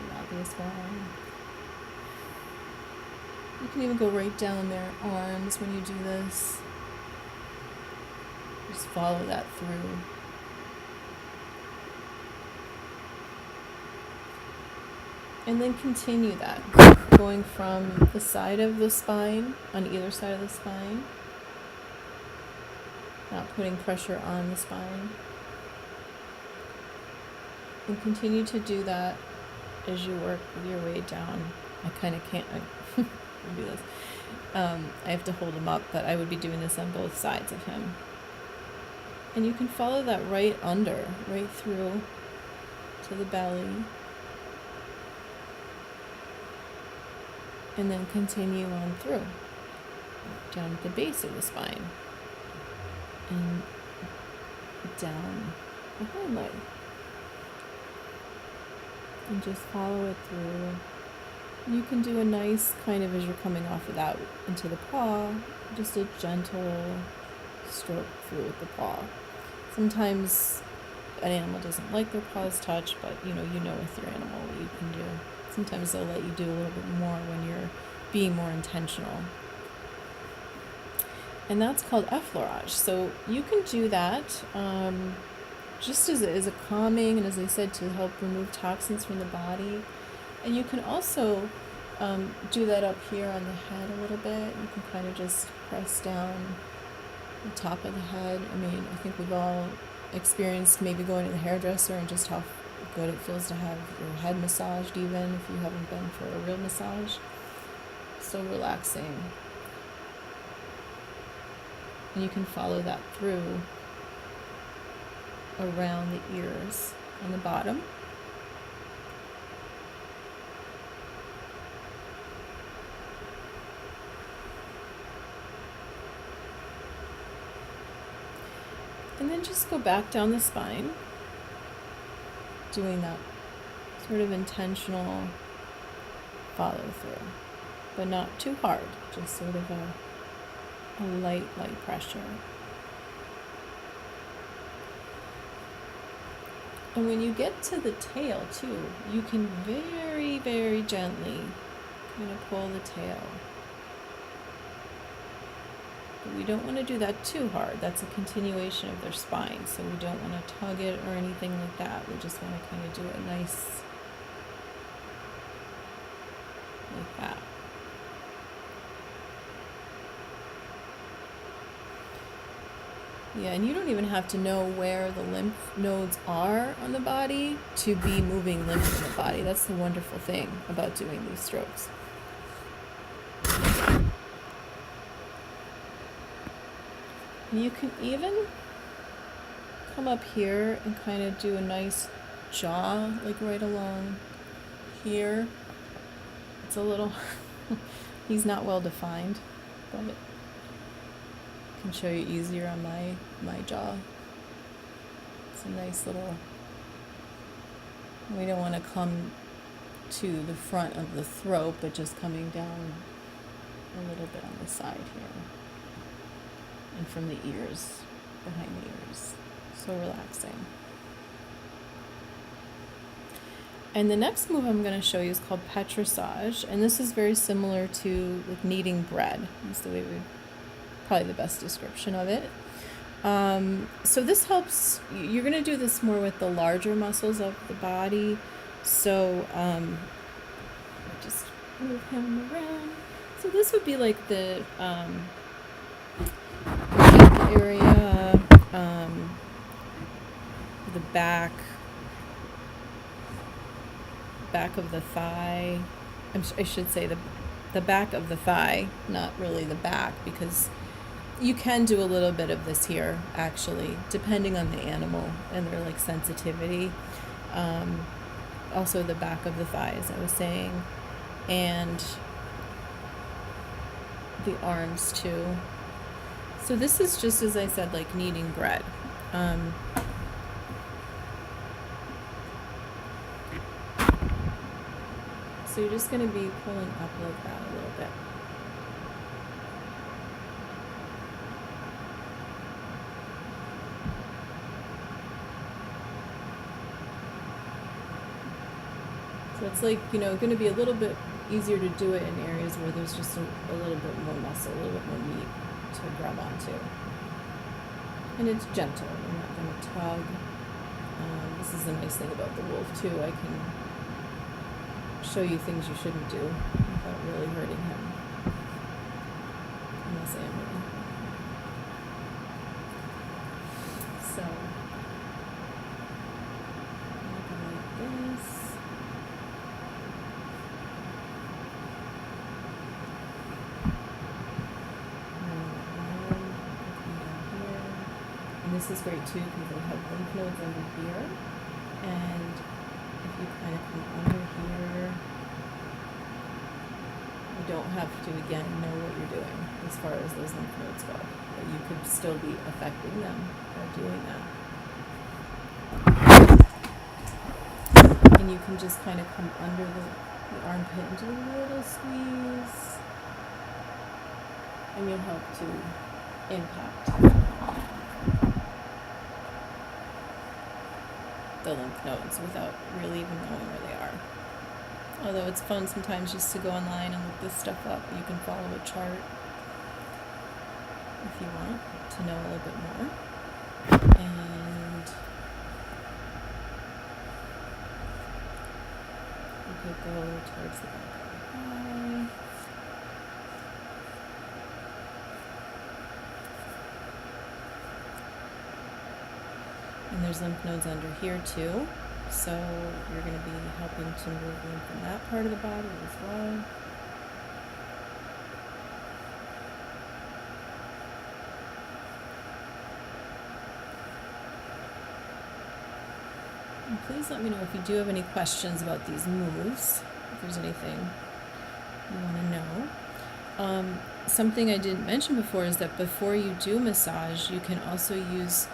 Speaker 1: The obvious one. You can even go right down their arms when you do this. Just follow that through. And then continue that, going from the side of the spine, on either side of the spine, not putting pressure on the spine. And continue to do that as you work your way down. I kind of can't do this. I have to hold him up, but I would be doing this on both sides of him. And you can follow that right under, right through to the belly. And then continue on through, down at the base of the spine, and down the hind leg. And just follow it through. You can do a nice kind of, as you're coming off of that into the paw, just a gentle stroke through with the paw. Sometimes an animal doesn't like their paws touched, but you know with your animal what you can do. Sometimes they'll let you do a little bit more when you're being more intentional. And that's called Effleurage. So you can do that just as a calming, and as I said, to help remove toxins from the body. And you can also do that up here on the head a little bit. You can kind of just press down the top of the head. I mean, I think we've all experienced maybe going to the hairdresser and just how good it feels to have your head massaged, even if you haven't been for a real massage. So relaxing. And you can follow that through around the ears on the bottom. And then just go back down the spine, doing that sort of intentional follow through, but not too hard, just sort of a light pressure. And when you get to the tail too, you can very, very gently kind of pull the tail. But we don't want to do that too hard. That's a continuation of their spine, so we don't want to tug it or anything like that. We just want to kind of do it nice like that. Yeah, and you don't even have to know where the lymph nodes are on the body to be moving lymph in the body. That's the wonderful thing about doing these strokes. You can even come up here and kind of do a nice jaw, like right along here. It's a little He's not well defined, but can show you easier on my jaw. It's a nice little, we don't want to come to the front of the throat, but just coming down a little bit on the side here. And from the ears, behind the ears. So relaxing. And the next move I'm going to show you is called Petrissage, and this is very similar to like kneading bread. That's the way probably the best description of it. So this helps, you're going to do this more with the larger muscles of the body. So just move him around. So this would be like the hip area, the back of the thigh. I should say the back of the thigh, not really the back, because you can do a little bit of this here, actually, depending on the animal and their like sensitivity. Also the back of the thigh, as I was saying, and the arms too. So this is just, as I said, like kneading bread. So you're just going to be pulling up like that a little bit. So it's like, going to be a little bit easier to do it in areas where there's just a little bit more muscle, a little bit more meat to grab onto. And it's gentle. You're not going to tug. This is the nice thing about the wolf too. I can show you things you shouldn't do without really hurting him. Unless I am really. So, like this. And this is great too because they have lymph nodes under here. And if you kind of come under here, you don't have to, again, know what you're doing as far as those lymph nodes go. But you could still be affecting them by doing that. And you can just kind of come under the armpit and do a little squeeze. And you'll help to impact the lymph nodes without really even knowing where they are. Although it's fun sometimes just to go online and look this stuff up. You can follow a chart if you want to know a little bit more. And you could go towards the back of the eye. And there's lymph nodes under here too, so you're going to be helping to move lymph in that part of the body as well. And please let me know if you do have any questions about these moves, if there's anything you want to know. Something I didn't mention before is that before you do massage, you can also use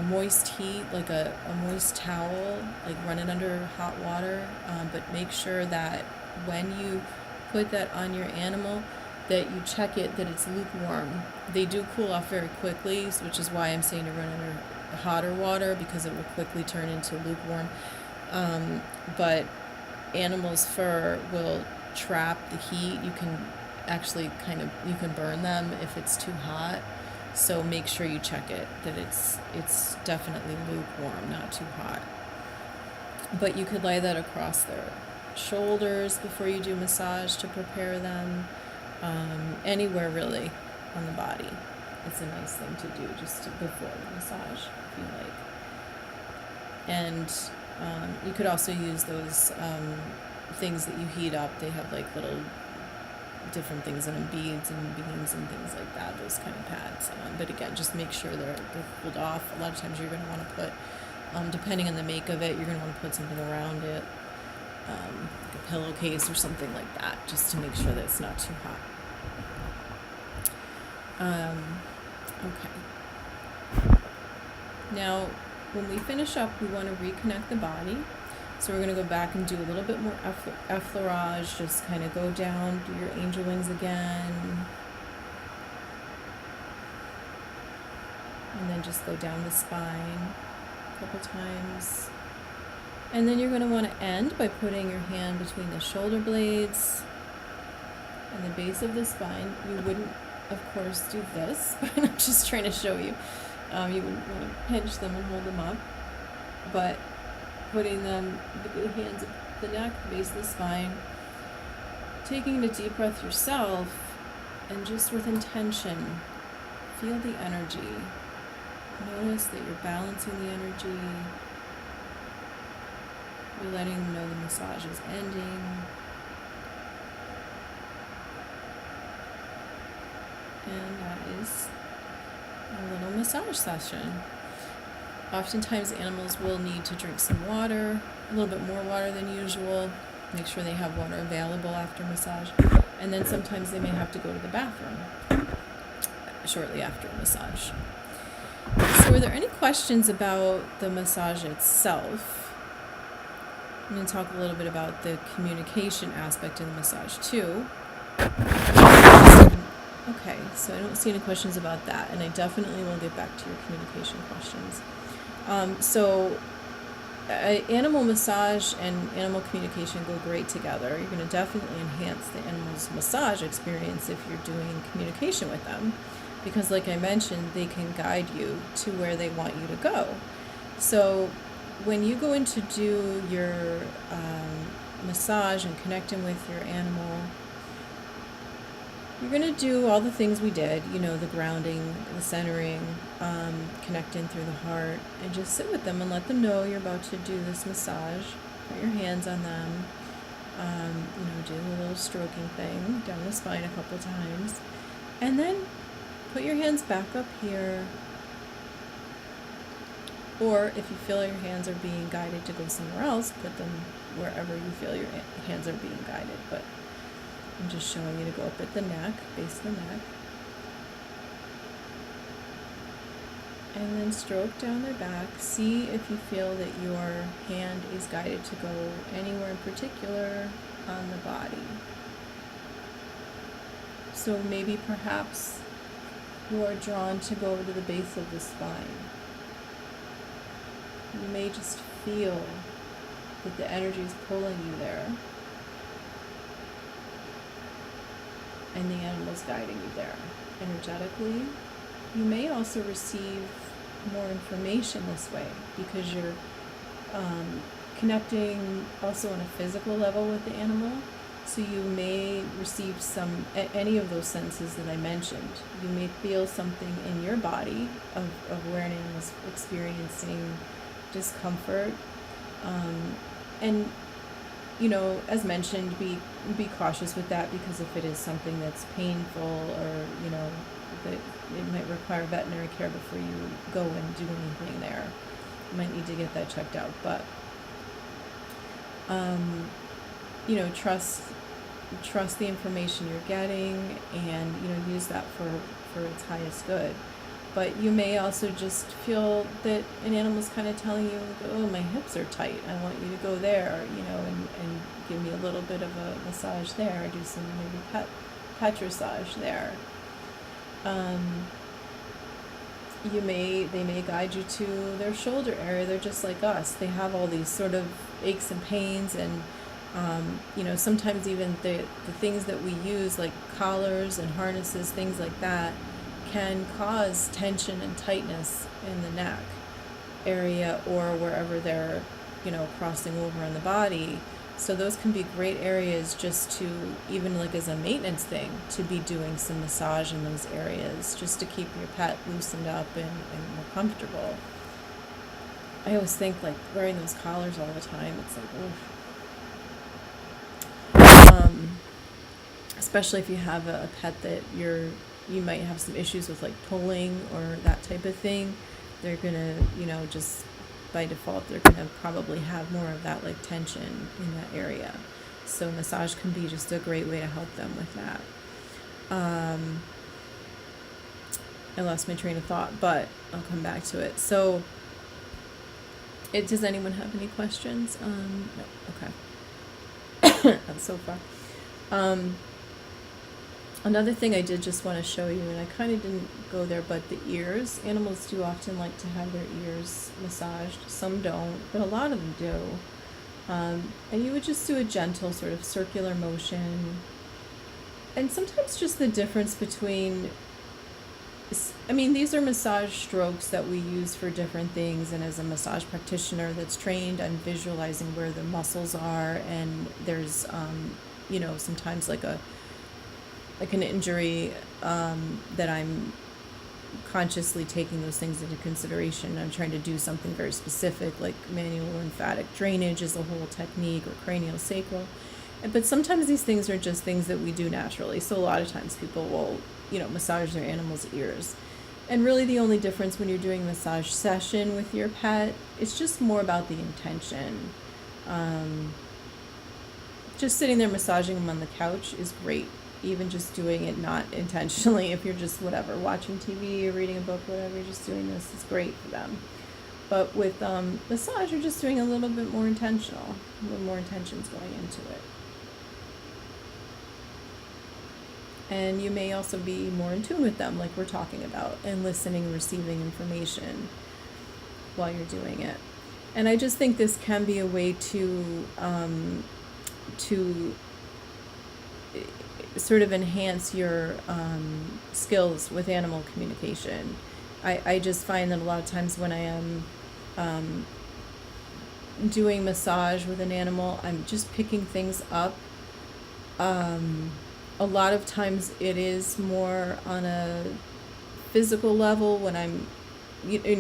Speaker 1: moist heat, like a moist towel, like run it under hot water, but make sure that when you put that on your animal that you check it that it's lukewarm. They do cool off very quickly, which is why I'm saying to run under hotter water, because it will quickly turn into lukewarm. But animals' fur will trap the heat. You can actually you can burn them if it's too hot. So make sure you check it, that it's definitely lukewarm, not too hot. But you could lay that across their shoulders before you do massage to prepare them. Anywhere really on the body. It's a nice thing to do just before the massage, if you like. And you could also use those things that you heat up. They have like little different things in them, beads and beans and things like that, those kind of pads. But again, just make sure they're cooled off. A lot of times you're going to want to put, depending on the make of it, you're going to want to put something around it. like a pillowcase or something like that, just to make sure that it's not too hot. Okay. Now, when we finish up, we want to reconnect the body. So we're going to go back and do a little bit more effleurage, just kind of go down, do your angel wings again. And then just go down the spine a couple times. And then you're going to want to end by putting your hand between the shoulder blades and the base of the spine. You wouldn't, of course, do this, but I'm just trying to show you. You wouldn't want to pinch them and hold them up, but putting them, the hands at the neck, the base of the spine, taking a deep breath yourself, and just with intention, feel the energy. Notice that you're balancing the energy. You're letting them know the massage is ending. And that is a little massage session. Oftentimes animals will need to drink some water, a little bit more water than usual. Make sure they have water available after massage. And then sometimes they may have to go to the bathroom shortly after a massage. So are there any questions about the massage itself? I'm going to talk a little bit about the communication aspect of the massage too. Okay, so I don't see any questions about that, and I definitely will get back to your communication questions. Animal massage and animal communication go great together. You're going to definitely enhance the animal's massage experience if you're doing communication with them, because like I mentioned, they can guide you to where they want you to go. So when you go in to do your massage and connecting with your animal, you're going to do all the things we did, the grounding, the centering, connecting through the heart, and just sit with them and let them know you're about to do this massage. Put your hands on them, do a little stroking thing down the spine a couple times, and then put your hands back up here. Or if you feel your hands are being guided to go somewhere else, put them wherever you feel your hands are being guided. But I'm just showing you to go up at the neck, base of the neck. And then stroke down their back. See if you feel that your hand is guided to go anywhere in particular on the body. So maybe perhaps you are drawn to go over to the base of the spine. You may just feel that the energy is pulling you there, and the animal's guiding you there energetically. You may also receive more information this way because you're connecting also on a physical level with the animal. So you may receive any of those senses that I mentioned. You may feel something in your body of where an animal's experiencing discomfort, and as mentioned, be cautious with that, because if it is something that's painful or that it might require veterinary care before you go and do anything there, you might need to get that checked out. But trust the information you're getting, and use that for its highest good. But you may also just feel that an animal's kind of telling you, oh, my hips are tight, I want you to go there, and give me a little bit of a massage there, or do some maybe Petrissage there. They may guide you to their shoulder area. They're just like us. They have all these sort of aches and pains, and sometimes even the things that we use, like collars and harnesses, things like that, can cause tension and tightness in the neck area or wherever they're, crossing over on the body. So those can be great areas just to, even like as a maintenance thing, to be doing some massage in those areas, just to keep your pet loosened up and more comfortable. I always think like wearing those collars all the time, it's like, oof. Especially if you have a pet that you might have some issues with, like pulling or that type of thing. They're gonna, just by default they're going to probably have more of that like tension in that area. So massage can be just a great way to help them with that. I lost my train of thought, but I'll come back to it. So does anyone have any questions? No. Okay. That's so far. Another thing I did just want to show you, and I kind of didn't go there, but the ears. Animals do often like to have their ears massaged. Some don't, but a lot of them do. And you would just do a gentle sort of circular motion. And sometimes just the difference between, I mean, these are massage strokes that we use for different things. And as a massage practitioner that's trained on visualizing where the muscles are, and there's, sometimes like an injury, that I'm consciously taking those things into consideration. I'm trying to do something very specific, like manual lymphatic drainage is a whole technique, or craniosacral. But sometimes these things are just things that we do naturally. So a lot of times people will, massage their animals' ears. And really the only difference when you're doing a massage session with your pet, it's just more about the intention. Just sitting there massaging them on the couch is great. Even just doing it not intentionally, if you're just watching TV or reading a book, whatever, you're just doing this, it's great for them. But with massage, you're just doing a little bit more intentional, a little more intentions going into it. And you may also be more in tune with them, like we're talking about, and listening, receiving information while you're doing it. And I just think this can be a way to sort of enhance your skills with animal communication. I just find that a lot of times when I am doing massage with an animal, I'm just picking things up. A lot of times it is more on a physical level when I'm,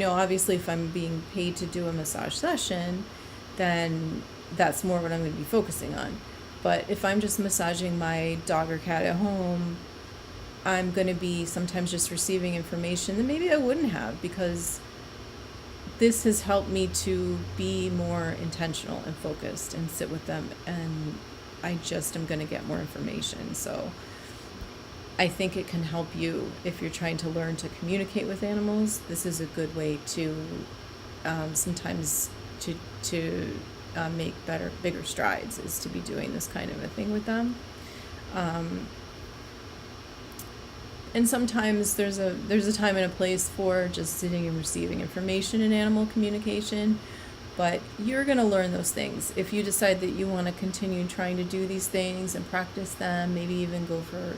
Speaker 1: obviously if I'm being paid to do a massage session, then that's more what I'm going to be focusing on. But if I'm just massaging my dog or cat at home, I'm going to be sometimes just receiving information that maybe I wouldn't have, because this has helped me to be more intentional and focused and sit with them, and I just am going to get more information. So I think it can help you if you're trying to learn to communicate with animals. This is a good way to sometimes to make bigger strides, is to be doing this kind of a thing with them. And sometimes there's a time and a place for just sitting and receiving information in animal communication, but you're going to learn those things. If you decide that you want to continue trying to do these things and practice them, maybe even go for,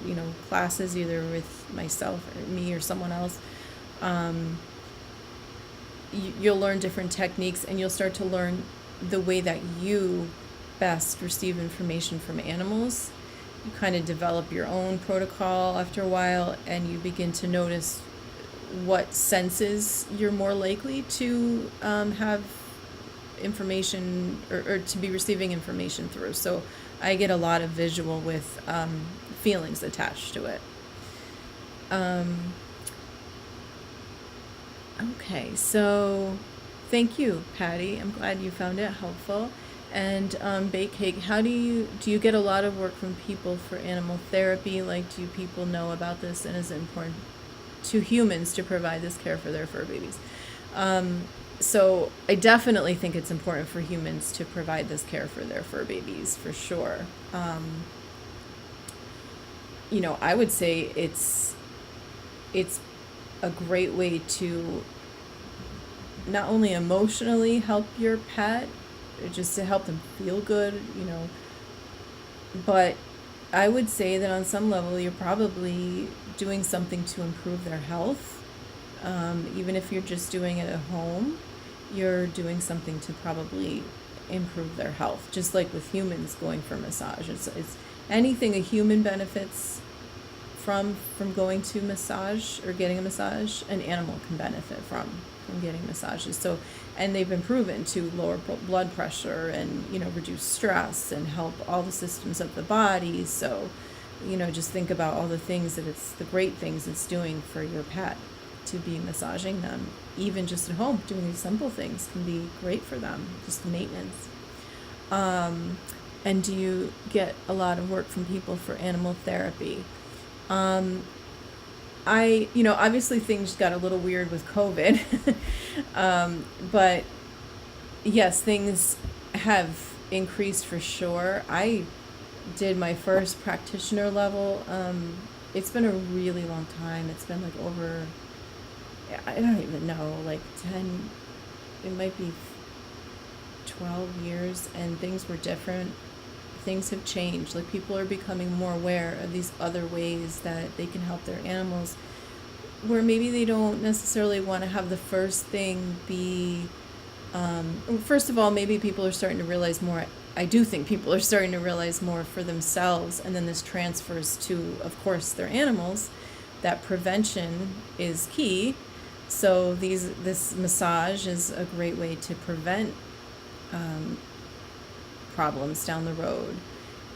Speaker 1: classes either with myself or me or someone else, you'll learn different techniques, and you'll start to learn the way that you best receive information from animals. You kind of develop your own protocol after a while, and you begin to notice what senses you're more likely to have information or to be receiving information through. So I get a lot of visual with feelings attached to it. Okay, so thank you, Patty. I'm glad you found it helpful. And Bake Cake, how do you get a lot of work from people for animal therapy? Like, do people know about this, and is it important to humans to provide this care for their fur babies? So I definitely think it's important for humans to provide this care for their fur babies, for sure. I would say it's a great way to not only emotionally help your pet, just to help them feel good, but I would say that on some level you're probably doing something to improve their health. Even if you're just doing it at home, you're doing something to probably improve their health. Just like with humans going for massage, it's anything a human benefits from going to massage or getting a massage, an animal can benefit from getting massages. So, and they've been proven to lower blood pressure and reduce stress and help all the systems of the body. So just think about all the things the great things it's doing for your pet. to be massaging them. Even just at home, doing these simple things can be great for them, just maintenance. And do you get a lot of work from people for animal therapy? Obviously things got a little weird with COVID, but yes, things have increased for sure. I did my first practitioner level. It's been a really long time. It's been like over, I don't even know, like 10, it might be 12 years, and things were different. Things have changed. Like, people are becoming more aware of these other ways that they can help their animals, where maybe they don't necessarily want to have the first thing be, first of all, maybe people are starting to realize more. I do think people are starting to realize more for themselves, and then this transfers to, of course, their animals, that prevention is key. So this massage is a great way to prevent problems down the road.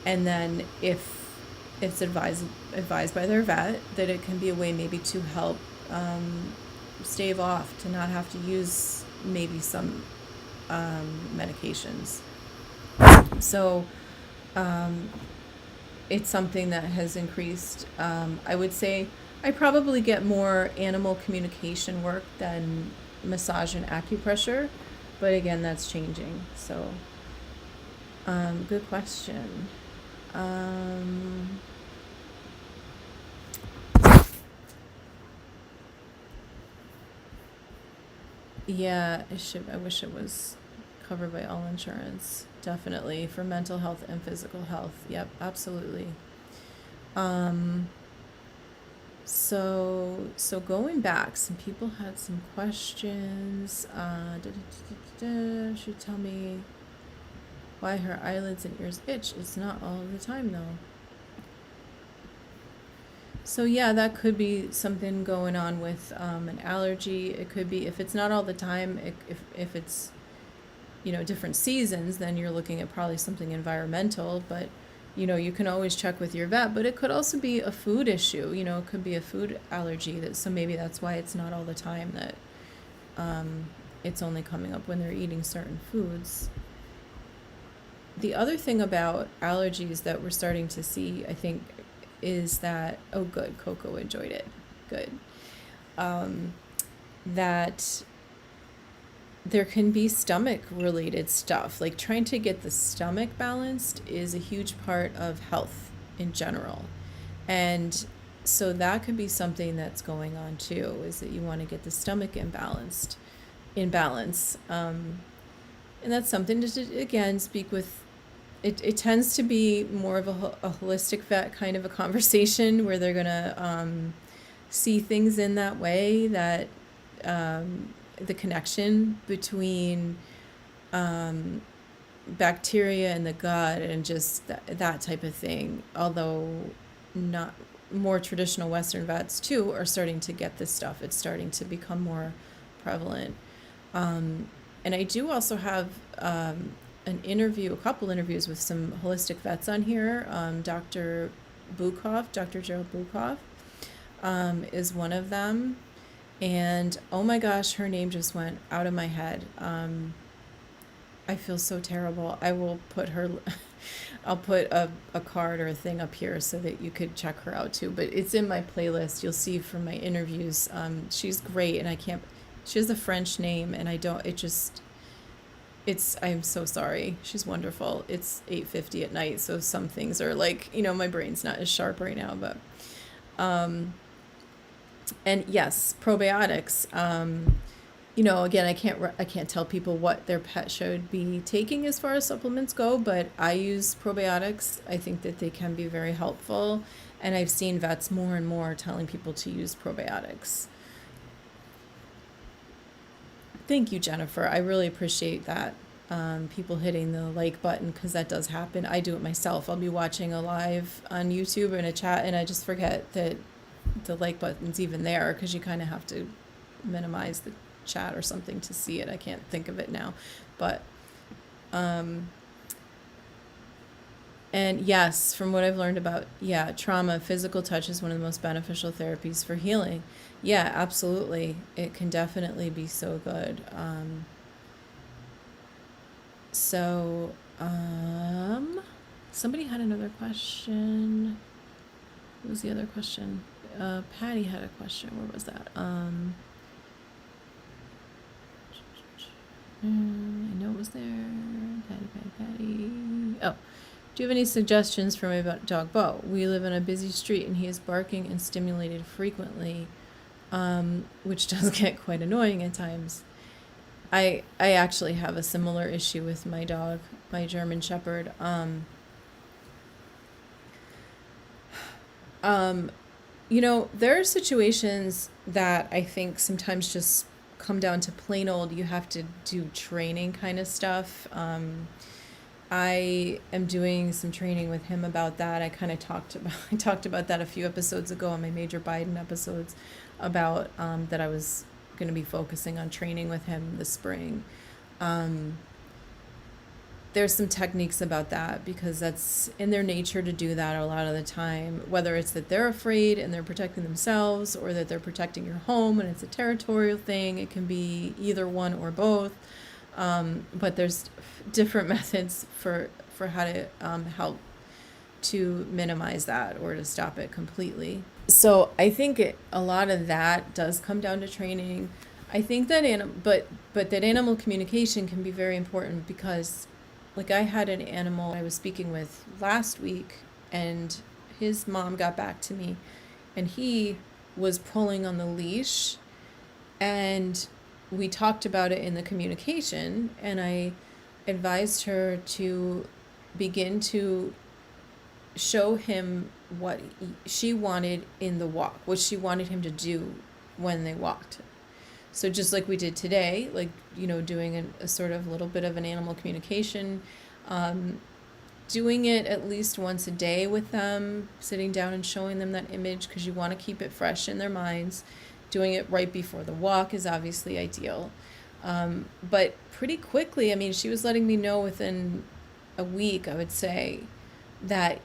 Speaker 1: And then if it's advised by their vet, that it can be a way maybe to help stave off, to not have to use maybe some medications. So it's something that has increased. I would say I probably get more animal communication work than massage and acupressure, but again, that's changing. So good question. Yeah, I wish it was covered by all insurance. Definitely for mental health and physical health. Yep, absolutely. So going back, some people had some questions. Should tell me why her eyelids and ears itch. It's not all the time though. So yeah, that could be something going on with an allergy. It could be, if it's not all the time, if it's, different seasons, then you're looking at probably something environmental. But you can always check with your vet. But it could also be a food issue. It could be a food allergy. So maybe that's why it's not all the time, that it's only coming up when they're eating certain foods. The other thing about allergies that we're starting to see, I think, is that, oh good, Coco enjoyed it, good, that there can be stomach related stuff. Like, trying to get the stomach balanced is a huge part of health in general. And so that could be something that's going on too, is that you want to get the stomach in balance. And that's something to, again, speak with. It tends to be more of a holistic vet kind of a conversation, where they're going to see things in that way, that the connection between bacteria in the gut and just that type of thing. Although not more traditional Western vets too are starting to get this stuff. It's starting to become more prevalent. And I do also have a couple interviews with some holistic vets on here. Dr. Gerald Bukoff is one of them. And oh my gosh, her name just went out of my head. I feel so terrible. I will put I'll put a card or a thing up here so that you could check her out too. But it's in my playlist. You'll see from my interviews. She's great, and she has a French name, and I'm so sorry. She's wonderful. It's 8:50 at night, so some things are like, my brain's not as sharp right now, but, and yes, probiotics. Again, I can't tell people what their pet should be taking as far as supplements go, but I use probiotics. I think that they can be very helpful, and I've seen vets more and more telling people to use probiotics. Thank you, Jennifer. I really appreciate that. People hitting the like button, because that does happen. I do it myself. I'll be watching a live on YouTube or in a chat, and I just forget that the like button's even there, because you kind of have to minimize the chat or something to see it. I can't think of it now, but And yes, from what I've learned about, yeah, trauma, physical touch is one of the most beneficial therapies for healing. Yeah, absolutely. It can definitely be so good. So, somebody had another question. What was the other question? Patty had a question. Where was that? I know it was there. Patty. Oh, do you have any suggestions for my dog Bo? We live on a busy street and he is barking and stimulated frequently, which does get quite annoying at times. I actually have a similar issue with my dog, my German Shepherd. There are situations that I think sometimes just come down to plain old, you have to do training kind of stuff. I am doing some training with him about that. I talked about that a few episodes ago on my Major Biden episodes about that I was going to be focusing on training with him this spring. There's some techniques about that because that's in their nature to do that a lot of the time, whether it's that they're afraid and they're protecting themselves or that they're protecting your home and it's a territorial thing. It can be either one or both. But there's different methods for how to help to minimize that or to stop it completely. So I think a lot of that does come down to training. I think that but that animal communication can be very important because, like, I had an animal I was speaking with last week, and his mom got back to me, and he was pulling on the leash, and we talked about it in the communication, and I advised her to begin to show him what she wanted in the walk, what she wanted him to do when they walked. So just like we did today, like, doing a sort of little bit of an animal communication, doing it at least once a day with them, sitting down and showing them that image because you want to keep it fresh in their minds. Doing it right before the walk is obviously ideal. But pretty quickly, I mean, she was letting me know within a week, I would say, that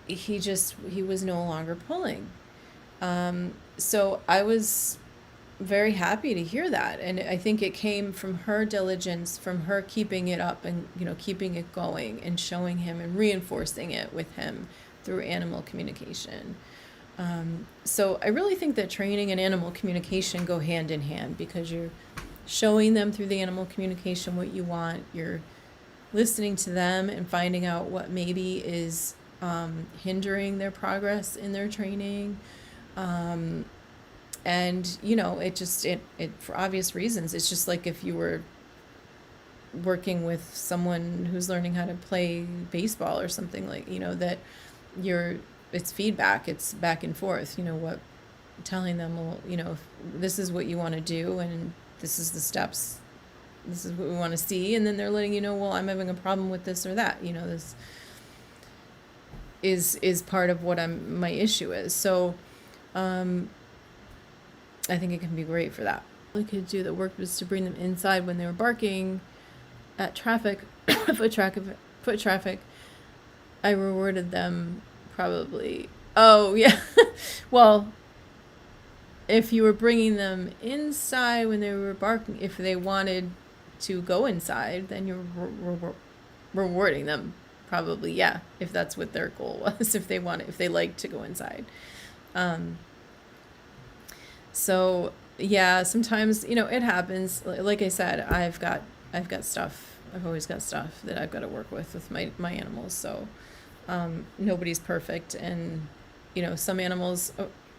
Speaker 1: he was no longer pulling. So I was very happy to hear that. And I think it came from her diligence, from her keeping it up and, keeping it going and showing him and reinforcing it with him through animal communication. So I really think that training and animal communication go hand in hand because you're showing them through the animal communication what you want. You're listening to them and finding out what maybe is hindering their progress in their training. And, it for obvious reasons, it's just like if you were working with someone who's learning how to play baseball or something, like, that it's feedback, it's back and forth, telling them, well, if this is what you want to do and this is the steps, this is what we want to see. And then they're letting well, I'm having a problem with this or that, this is part of what my issue is. So, I think it can be great for that. All I could do that worked was to bring them inside when they were barking at traffic, foot traffic. I rewarded them probably. Oh, yeah. Well, if you were bringing them inside when they were barking, if they wanted to go inside, then you're rewarding them probably, yeah, if that's what their goal was, if they like to go inside. So yeah, sometimes, it happens. Like I said, I've got stuff. I've always got stuff that I've got to work with my animals. So, nobody's perfect. And, some animals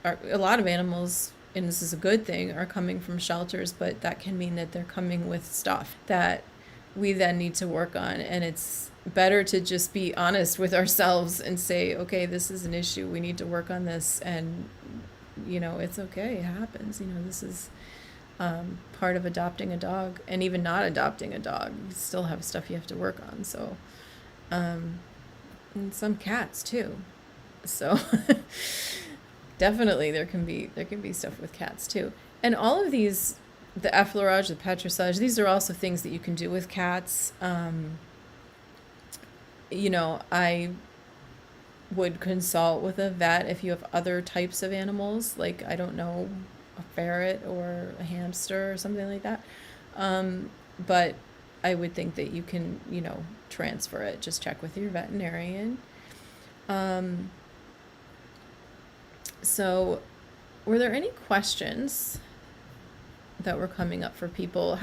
Speaker 1: a lot of animals, and this is a good thing, are coming from shelters, but that can mean that they're coming with stuff that we then need to work on. And it's better to just be honest with ourselves and say, okay, this is an issue. We need to work on this. And it's okay. It happens. This is part of adopting a dog, and even not adopting a dog, you still have stuff you have to work on. So, and some cats too. So, definitely there can be stuff with cats too. And all of these, the Effleurage, the Petrissage, these are also things that you can do with cats. I would consult with a vet if you have other types of animals, like, I don't know, a ferret or a hamster or something like that. But I would think that you can, transfer it. Just check with your veterinarian. So, were there any questions that were coming up for people?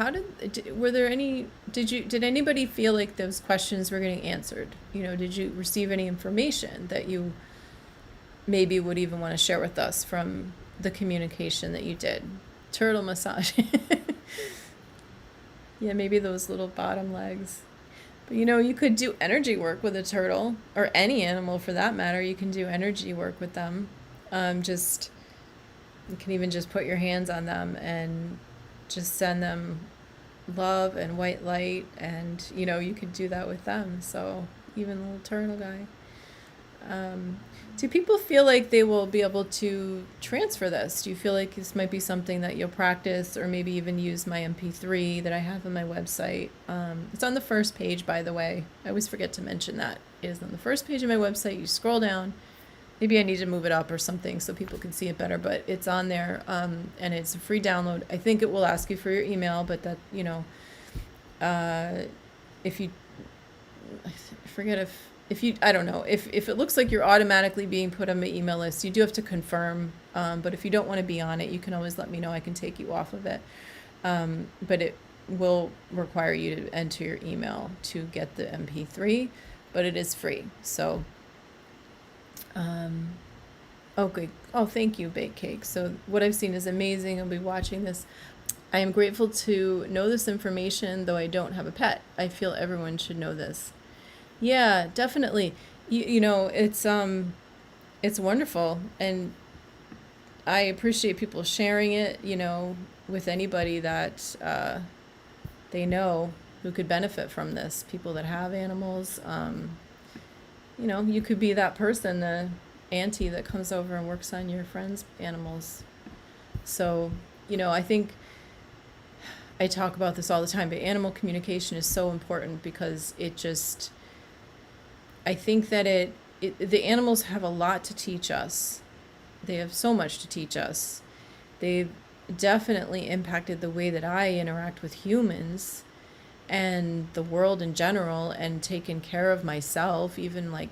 Speaker 1: Were there any, did anybody feel like those questions were getting answered? Did you receive any information that you maybe would even want to share with us from the communication that you did? Turtle massage. Yeah, maybe those little bottom legs. But you could do energy work with a turtle, or any animal for that matter. You can do energy work with them. You can even just put your hands on them and just send them love and white light, and you could do that with them. So even the little turtle guy. Do people feel like they will be able to transfer this? Do you feel like this might be something that you'll practice, or maybe even use my MP3 that I have on my website? It's on the first page, by the way. I always forget to mention that. It is on the first page of my website. You scroll down. Maybe I need to move it up or something so people can see it better, but it's on there, and it's a free download. I think it will ask you for your email, but that, if you, I forget if you, I don't know, if it looks like you're automatically being put on my email list, you do have to confirm, but if you don't want to be on it, you can always let me know. I can take you off of it, but it will require you to enter your email to get the MP3, but it is free, so... Okay. Oh, thank you, Baked Cake. So what I've seen is amazing. I'll be watching this. I am grateful to know this information, though I don't have a pet. I feel everyone should know this. Yeah, definitely. It's wonderful, and I appreciate people sharing it, with anybody that they know who could benefit from this. People that have animals. You could be that person, the auntie that comes over and works on your friend's animals. So, I think I talk about this all the time, but animal communication is so important because I think that the animals have a lot to teach us. They have so much to teach us. They've definitely impacted the way that I interact with humans and the world in general, and taken care of myself. Even I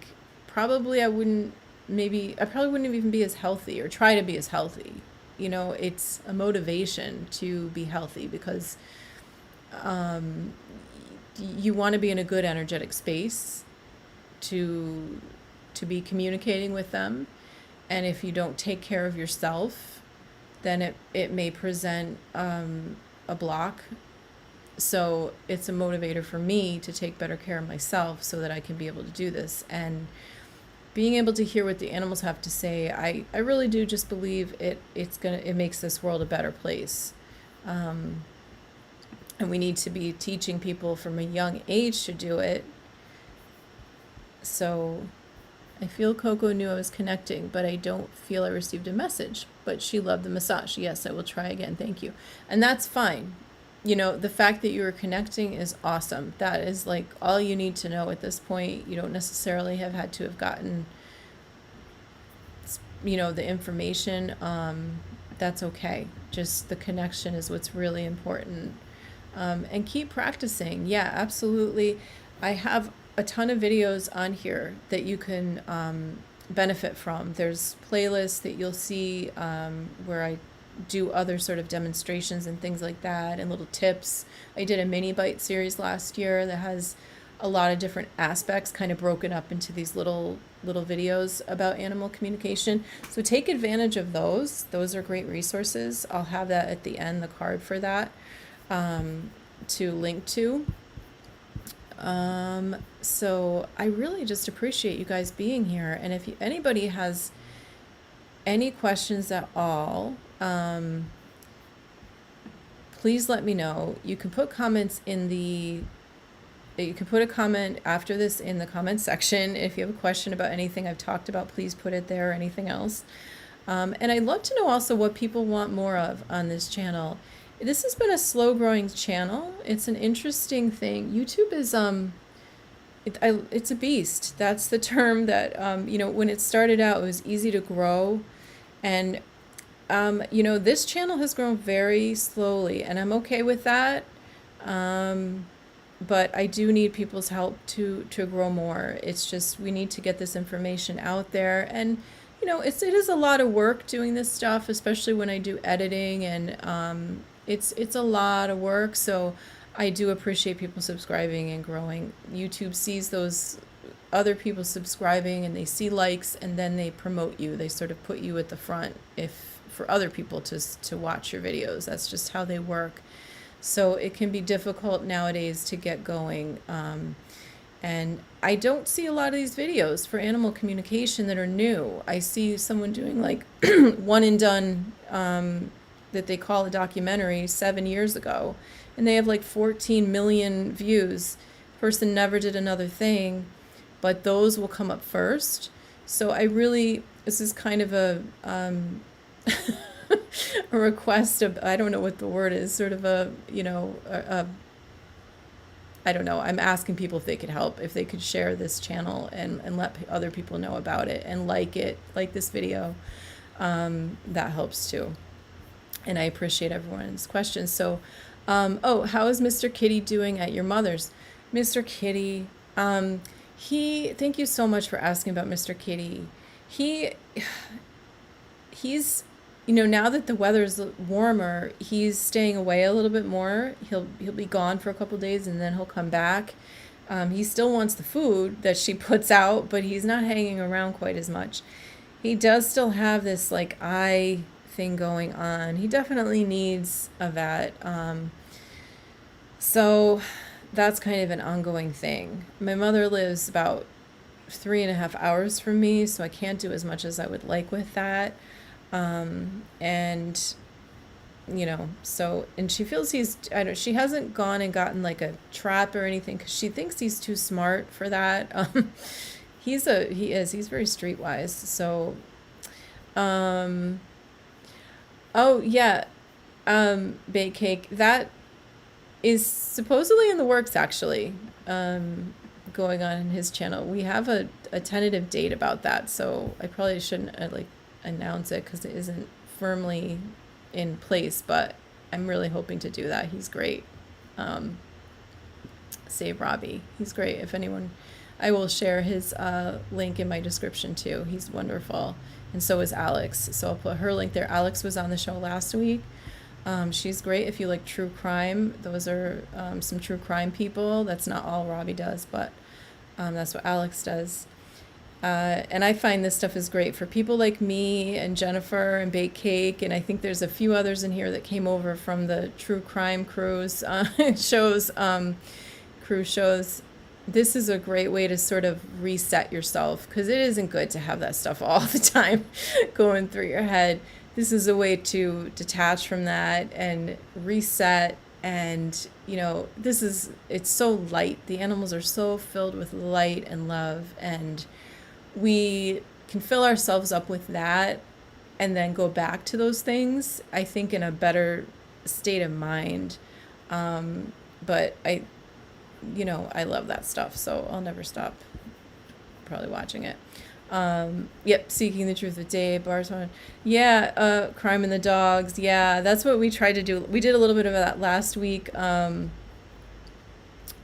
Speaker 1: probably wouldn't even be as healthy, or try to be as healthy. It's a motivation to be healthy because you want to be in a good energetic space to be communicating with them. And if you don't take care of yourself, then it may present a block. So it's a motivator for me to take better care of myself so that I can be able to do this. And being able to hear what the animals have to say, I really do just believe it makes this world a better place. And we need to be teaching people from a young age to do it. So I feel Coco knew I was connecting, but I don't feel I received a message. But she loved the massage. Yes, I will try again. Thank you. And that's fine. The fact that you were connecting is awesome. That is all you need to know at this point. You don't necessarily have had to have gotten, the information. That's okay. Just the connection is what's really important. And keep practicing. Yeah, absolutely. I have a ton of videos on here that you can benefit from. There's playlists that you'll see where I do other sort of demonstrations and things like that, and little tips. I did a mini bite series last year that has a lot of different aspects kind of broken up into these little videos about animal communication. So take advantage of those. Those are great resources. I'll have that at the end, the card for that, to link to. So I really just appreciate you guys being here. And if anybody has any questions at all, please let me know. You can put comments you can put a comment after this in the comment section. If you have a question about anything I've talked about, please put it there, or anything else. And I'd love to know also what people want more of on this channel. This has been a slow growing channel. It's an interesting thing. YouTube is, it's a beast. That's the term that, when it started out, it was easy to grow. And, this channel has grown very slowly, and I'm okay with that. But I do need people's help to grow more. It's just, we need to get this information out there. And, it is a lot of work doing this stuff, especially when I do editing, and it's a lot of work. So I do appreciate people subscribing and growing. YouTube sees those other people subscribing, and they see likes, and then they promote you. They sort of put you at the front for other people to watch your videos. That's just how they work. So it can be difficult nowadays to get going. And I don't see a lot of these videos for animal communication that are new. I see someone doing like one and done, that they call a documentary 7 years ago, and they have like 14 million views. Person never did another thing, but those will come up first. So this is kind of a a request of, I don't know what the word is, sort of I don't know. I'm asking people if they could help, if they could share this channel and let other people know about it and like this video. That helps too. And I appreciate everyone's questions. So, how is Mr. Kitty doing at your mother's? Mr. Kitty, thank you so much for asking about Mr. Kitty. He's, now that the weather's warmer, he's staying away a little bit more. He'll be gone for a couple days, and then he'll come back. He still wants the food that she puts out, but he's not hanging around quite as much. He does still have this like eye thing going on. He definitely needs a vet. So that's kind of an ongoing thing. My mother lives about 3.5 hours from me, so I can't do as much as I would like with that. And she feels she hasn't gone and gotten like a trap or anything, because she thinks he's too smart for that. He's very streetwise. So, oh yeah, bake cake, that is supposedly in the works, actually, going on in his channel. We have a tentative date about that, so I probably shouldn't announce it because it isn't firmly in place, but I'm really hoping to do that. He's great. Save Robbie. He's great. If anyone, I will share his link in my description too. He's wonderful. And so is Alex. So I'll put her link there. Alex was on the show last week. She's great if you like true crime. Those are some true crime people. That's not all Robbie does, but that's what Alex does. And I find this stuff is great for people like me and Jennifer and Bake Cake, and I think there's a few others in here that came over from the true crime cruise cruise shows. This is a great way to sort of reset yourself, because it isn't good to have that stuff all the time going through your head. This is a way to detach from that and reset. And it's so light. The animals are so filled with light and love, and we can fill ourselves up with that and then go back to those things, I think, in a better state of mind. But I love that stuff, so I'll never stop probably watching it. Yep, Seeking the Truth with Dave, Barton. Yeah, Crime and the Dogs. Yeah, that's what we tried to do. We did a little bit of that last week.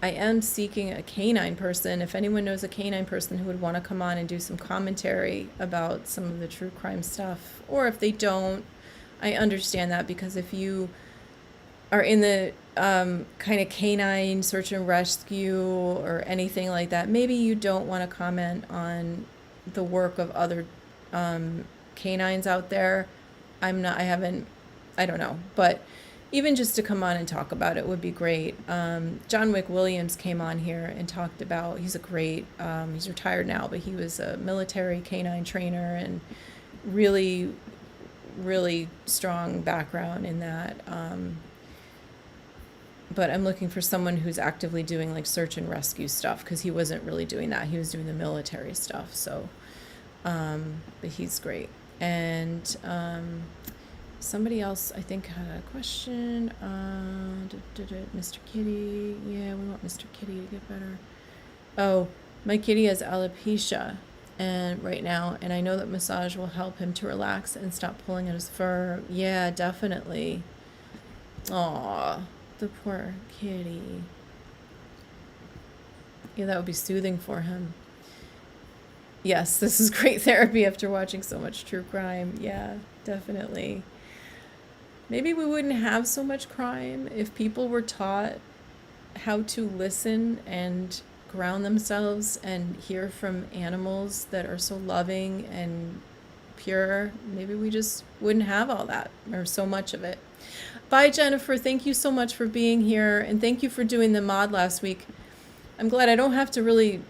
Speaker 1: I am seeking a canine person. If anyone knows a canine person who would want to come on and do some commentary about some of the true crime stuff, or if they don't, I understand that, because if you are in the kind of canine search and rescue or anything like that, maybe you don't want to comment on the work of other canines out there. I don't know, but even just to come on and talk about it would be great. John Wick Williams came on here and talked about, he's retired now, but he was a military canine trainer and really, really strong background in that. But I'm looking for someone who's actively doing like search and rescue stuff, because he wasn't really doing that. He was doing the military stuff. So, but he's great. And somebody else, I think, had a question. Mr. Kitty. Yeah, we want Mr. Kitty to get better. Oh, my kitty has alopecia and right now, and I know that massage will help him to relax and stop pulling at his fur. Yeah, definitely. Aw, the poor kitty. Yeah, that would be soothing for him. Yes, this is great therapy after watching so much true crime. Yeah, definitely. Maybe we wouldn't have so much crime if people were taught how to listen and ground themselves and hear from animals that are so loving and pure. Maybe we just wouldn't have all that or so much of it. Bye, Jennifer. Thank you so much for being here, and thank you for doing the mod last week. I'm glad I don't have to really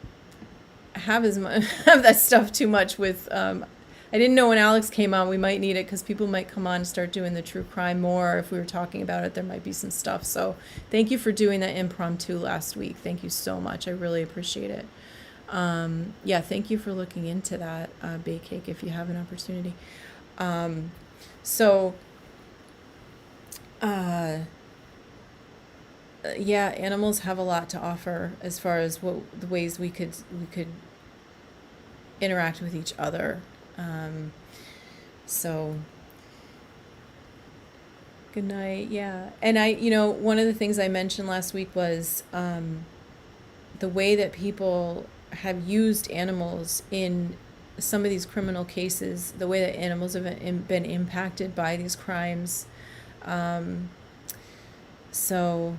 Speaker 1: have as much have that stuff too much with I didn't know when Alex came on we might need it because people might come on and start doing the true crime more. If we were talking about it, there might be some stuff. So thank you for doing that impromptu last week. Thank you so much. I really appreciate it. Yeah, thank you for looking into that, Bake Cake, if you have an opportunity. So yeah, animals have a lot to offer as far as what the ways we could interact with each other. So good night. Yeah. And one of the things I mentioned last week was the way that people have used animals in some of these criminal cases, the way that animals have been impacted by these crimes. So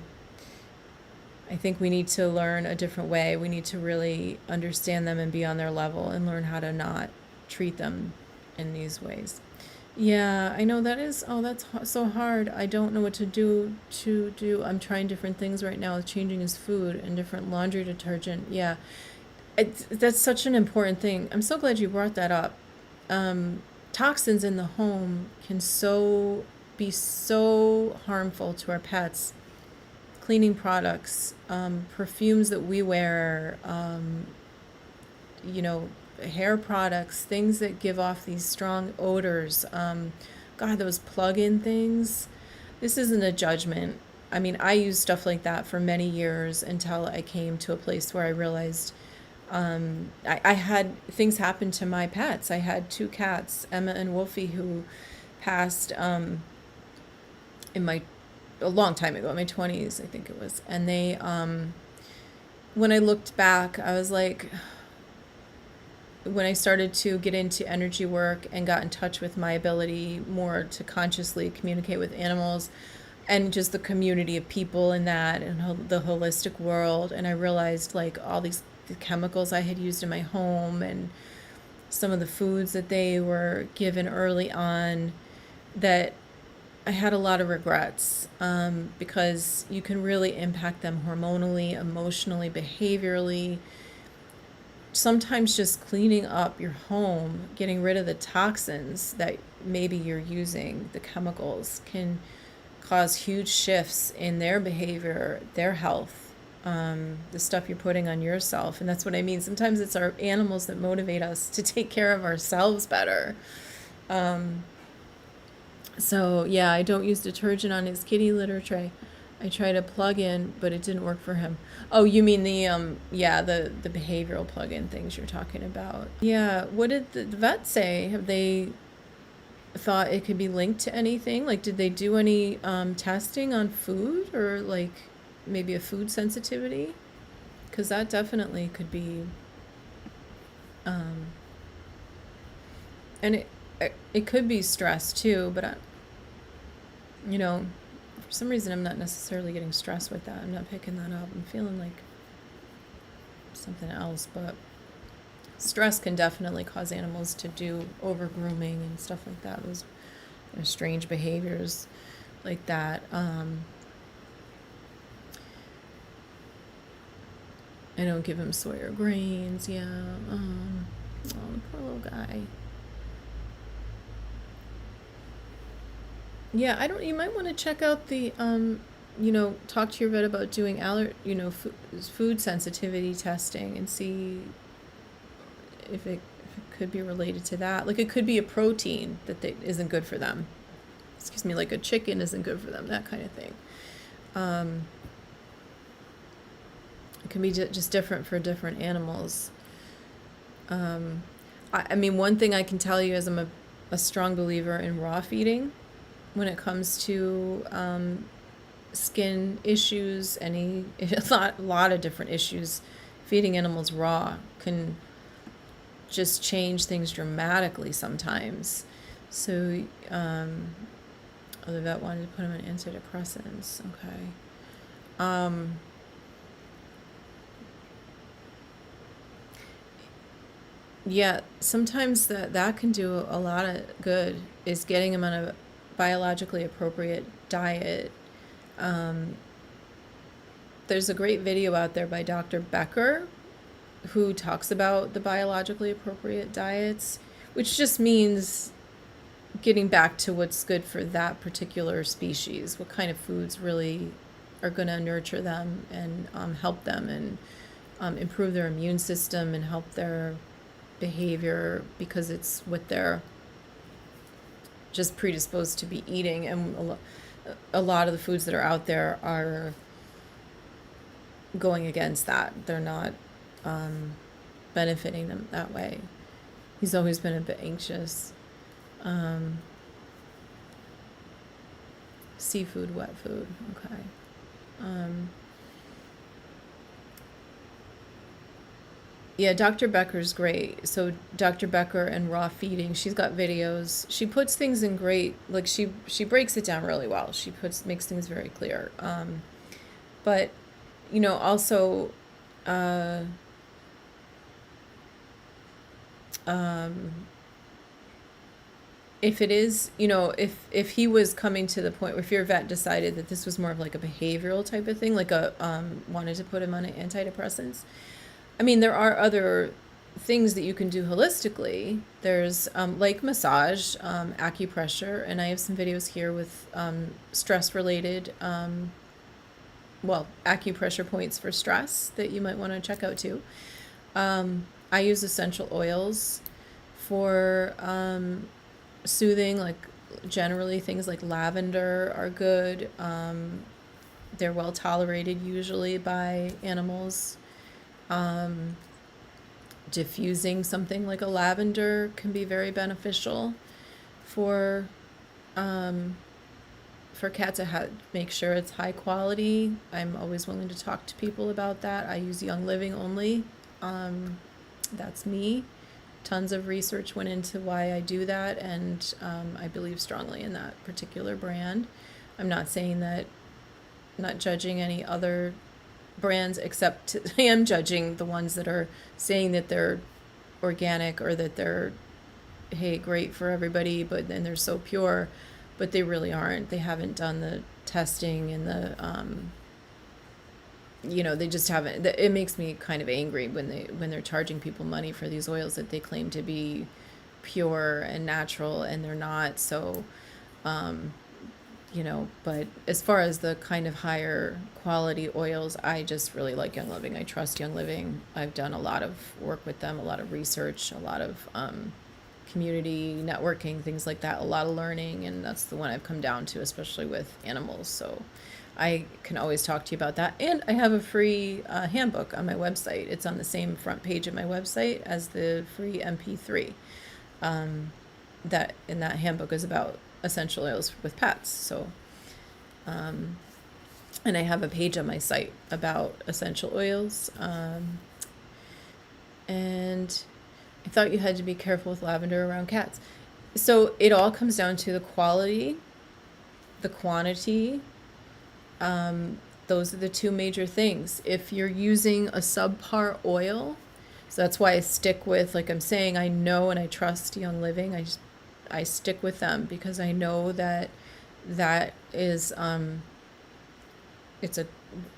Speaker 1: I think we need to learn a different way. We need to really understand them and be on their level and learn how to not treat them in these ways. Yeah, I know that is, that's so hard. I don't know what to do. I'm trying different things right now with changing his food and different laundry detergent. Yeah, that's such an important thing. I'm so glad you brought that up. Toxins in the home can be so harmful to our pets. Cleaning products, perfumes that we wear, hair products, things that give off these strong odors. God, those plug-in things. This isn't a judgment. I mean, I used stuff like that for many years until I came to a place where I realized I had things happen to my pets. I had 2 cats, Emma and Wolfie, who passed a long time ago, in my 20s, I think it was. And they, when I looked back, I was like, when I started to get into energy work and got in touch with my ability more to consciously communicate with animals and just the community of people in that and the holistic world, and I realized like all the chemicals I had used in my home and some of the foods that they were given early on, that I had a lot of regrets, because you can really impact them hormonally, emotionally, behaviorally. Sometimes just cleaning up your home, getting rid of the toxins that maybe you're using, the chemicals, can cause huge shifts in their behavior, their health, the stuff you're putting on yourself. And that's what I mean. Sometimes it's our animals that motivate us to take care of ourselves better. So yeah, I don't use detergent on his kitty litter tray. I tried a plug-in, but it didn't work for him. Oh, you mean the the behavioral plug-in things you're talking about. Yeah, what did the vet say? Have they thought it could be linked to anything? Like, did they do any testing on food or like maybe a food sensitivity? Because that definitely could be, and it could be stress too, but for some reason I'm not necessarily getting stressed with that. I'm not picking that up. I'm feeling like something else, but stress can definitely cause animals to do over grooming and stuff like that. Those strange behaviors like that. I don't give him soy or grains. Yeah. The poor little guy. Yeah, you might want to check out the, talk to your vet about doing food sensitivity testing and see if it could be related to that. Like, it could be a protein that isn't good for them. Excuse me, like a chicken isn't good for them, that kind of thing. It can be just different for different animals. I mean, one thing I can tell you is I'm a strong believer in raw feeding when it comes to skin issues, a lot of different issues. Feeding animals raw can just change things dramatically sometimes. So, the vet wanted to put him on antidepressants. Okay. Yeah, sometimes that can do a lot of good, is getting him on a biologically appropriate diet. There's a great video out there by Dr. Becker who talks about the biologically appropriate diets, which just means getting back to what's good for that particular species, what kind of foods really are going to nurture them and help them and improve their immune system and help their behavior, because it's what they're just predisposed to be eating. And a lot of the foods that are out there are going against that. They're not benefiting them that way. He's always been a bit anxious. Seafood, wet food. Okay. Yeah, Dr. Becker's great. So Dr. Becker and raw feeding, she's got videos. She puts things in great, like she breaks it down really well. She makes things very clear. But also, if it is, if he was coming to the point where, if your vet decided that this was more of like a behavioral type of thing, like wanted to put him on antidepressants, I mean, there are other things that you can do holistically. There's like massage, acupressure, and I have some videos here with stress-related, acupressure points for stress that you might want to check out too. I use essential oils for soothing, like generally things like lavender are good. They're well tolerated usually by animals. Diffusing something like a lavender can be very beneficial for cats. To make sure it's high quality. I'm always willing to talk to people about that. I use Young Living only. That's me. Tons of research went into why I do that, and I believe strongly in that particular brand. I'm not saying that, not judging any other brands, except I am judging the ones that are saying that they're organic or that they're, hey, great for everybody, but then they're so pure, but they really aren't. They haven't done the testing and the they just haven't. It makes me kind of angry when they're charging people money for these oils that they claim to be pure and natural, and they're not. So but as far as the kind of higher quality oils, I just really like Young Living. I trust Young Living. I've done a lot of work with them, a lot of research, a lot of community networking, things like that, a lot of learning, and that's the one I've come down to, especially with animals. So I can always talk to you about that. And I have a free handbook on my website. It's on the same front page of my website as the free MP3. That handbook is about essential oils with pets. So, and I have a page on my site about essential oils. And I thought you had to be careful with lavender around cats. So it all comes down to the quality, the quantity. Those are the two major things. If you're using a subpar oil, so that's why I stick with, like I'm saying, I know and I trust Young Living. I stick with them because I know that is it's a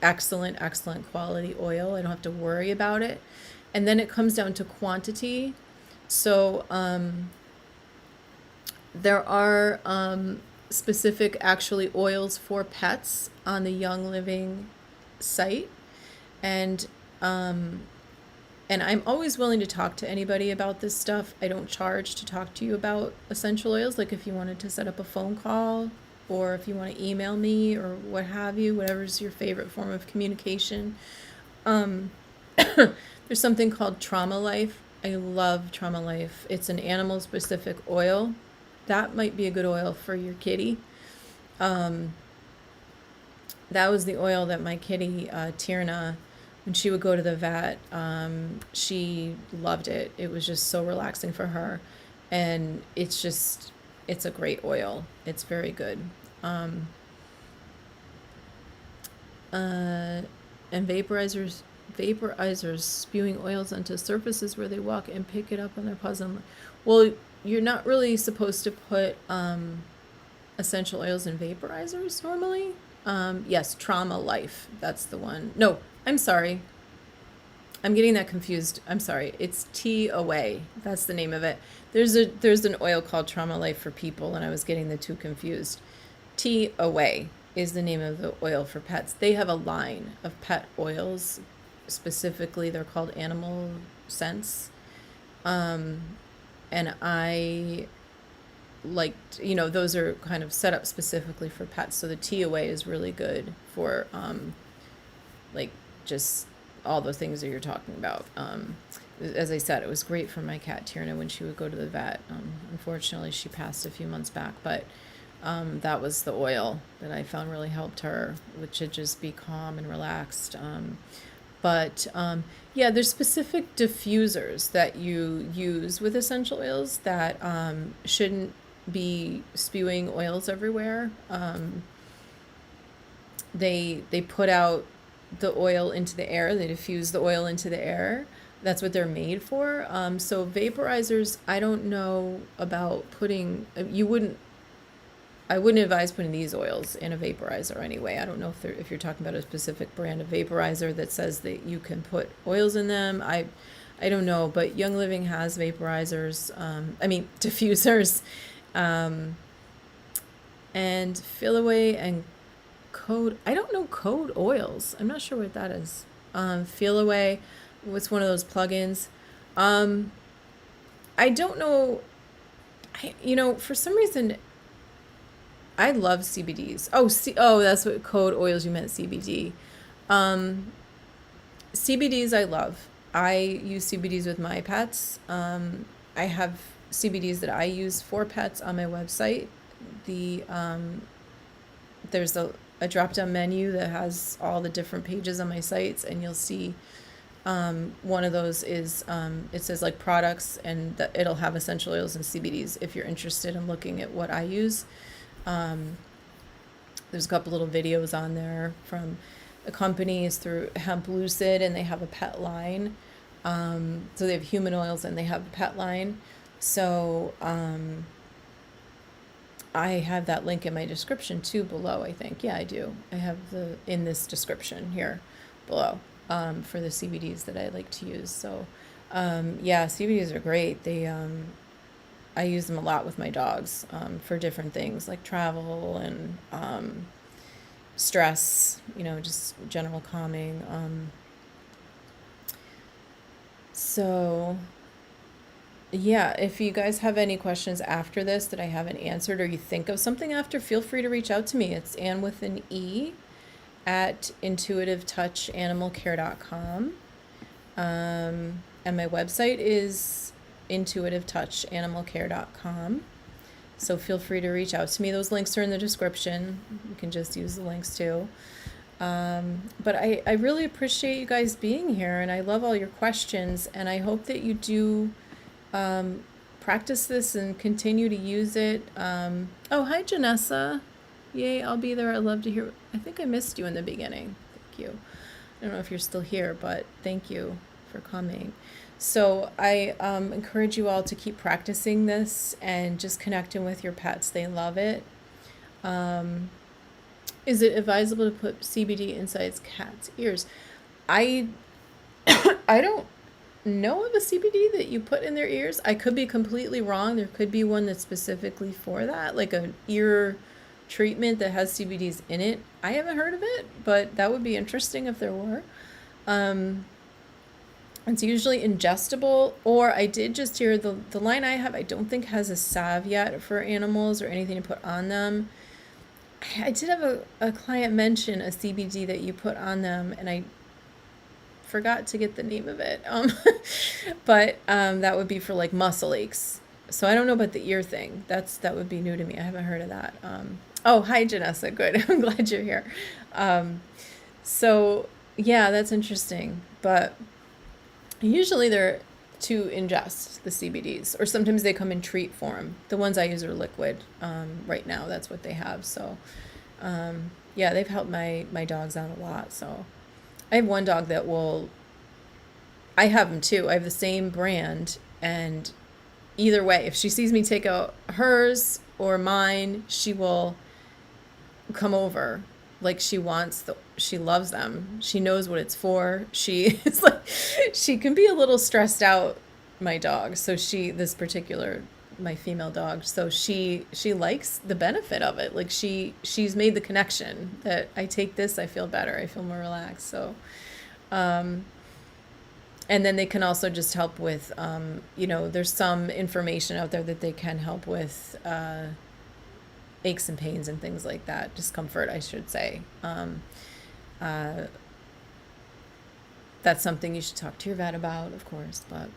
Speaker 1: excellent quality oil. I don't have to worry about it. And then it comes down to quantity. So there are specific actually oils for pets on the Young Living site, and I'm always willing to talk to anybody about this stuff. I don't charge to talk to you about essential oils. Like if you wanted to set up a phone call, or if you want to email me or what have you, whatever's your favorite form of communication, There's something called Trauma Life. I love Trauma Life. It's an animal specific oil. That might be a good oil for your kitty. Um, that was the oil that my kitty, Tierna, when she would go to the vet, she loved it. It was just so relaxing for her. And it's a great oil. It's very good. Um, and vaporizers spewing oils onto surfaces where they walk and pick it up on their paws. Well, you're not really supposed to put essential oils in vaporizers normally. Yes, Trauma Life. That's the one. No, I'm sorry. I'm getting that confused. I'm sorry. It's Tea Away. That's the name of it. There's an oil called Trauma Life for people, and I was getting the two confused. Tea Away is the name of the oil for pets. They have a line of pet oils. Specifically, they're called Animal Scents. And I liked, those are kind of set up specifically for pets. So the Tea Away is really good for like just all the things that you're talking about. As I said, it was great for my cat Tierna when she would go to the vet. Unfortunately, she passed a few months back, but that was the oil that I found really helped her, which should just be calm and relaxed. But yeah, there's specific diffusers that you use with essential oils that shouldn't be spewing oils everywhere. They put out the oil into the air. They diffuse the oil into the air. That's what they're made for. So vaporizers, I don't know about putting. I wouldn't advise putting these oils in a vaporizer anyway. I don't know if you're talking about a specific brand of vaporizer that says that you can put oils in them. I don't know, but Young Living has vaporizers. Diffusers, and Fill Away and Code. I don't know Code oils. I'm not sure what that is. Feel Away. What's one of those plugins? I don't know. For some reason, I love CBDs. That's what Code oils. You meant CBD. CBDs I love. I use CBDs with my pets. I have CBDs that I use for pets on my website. There's a drop-down menu that has all the different pages on my sites, and you'll see one of those is it says like products, and it'll have essential oils and CBDs if you're interested in looking at what I use. There's a couple little videos on there from the companies through Hemp Lucid, and they have a pet line. So they have human oils and they have a pet line. So I have that link in my description too below, I think. Yeah, I do. I have in this description here below for the CBDs that I like to use. So yeah, CBDs are great. I use them a lot with my dogs for different things like travel and stress, just general calming. So yeah, if you guys have any questions after this that I haven't answered, or you think of something after, feel free to reach out to me. It's Ann with an E at intuitivetouchanimalcare.com. And my website is intuitivetouchanimalcare.com. So feel free to reach out to me. Those links are in the description. You can just use the links too. But I really appreciate you guys being here, and I love all your questions, and I hope that you do practice this and continue to use it. Hi, Janessa. Yay, I'll be there. I'd love to hear. I think I missed you in the beginning. Thank you. I don't know if you're still here, but thank you for coming. So I encourage you all to keep practicing this and just connecting with your pets. They love it. Is it advisable to put CBD inside cats' ears? I don't know of a CBD that you put in their ears. I could be completely wrong. There could be one that's specifically for that, like an ear treatment that has CBDs in it. I haven't heard of it, but that would be interesting if there were. It's usually ingestible, or I did just hear the line I have, I don't think has a salve yet for animals or anything to put on them. I did have a client mention a CBD that you put on them, and forgot to get the name of it. But that would be for like muscle aches. So I don't know about the ear thing. That would be new to me. I haven't heard of that. Oh, hi, Janessa. Good. I'm glad you're here. So yeah, that's interesting. But usually they're to ingest the CBDs, or sometimes they come in treat form. The ones I use are liquid. Right now, that's what they have. So yeah, they've helped my dogs out a lot. So I have one dog that will. I have them too. I have the same brand, and either way, if she sees me take out hers or mine, she will come over. Like she loves them. She knows what it's for. She is like, she can be a little stressed out, my dog. So this particular, my female dog. So she likes the benefit of it. Like she's made the connection that I take this, I feel better. I feel more relaxed. So, and then they can also just help with, there's some information out there that they can help with, aches and pains and things like that. Discomfort, I should say. That's something you should talk to your vet about, of course. But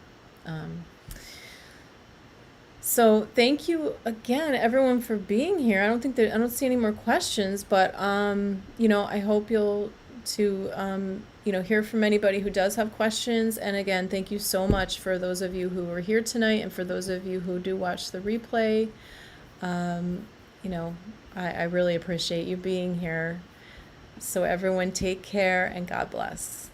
Speaker 1: so thank you again, everyone, for being here. I don't see any more questions, but I hope you'll hear from anybody who does have questions. And again, thank you so much for those of you who were here tonight, and for those of you who do watch the replay. I really appreciate you being here. So everyone, take care and God bless.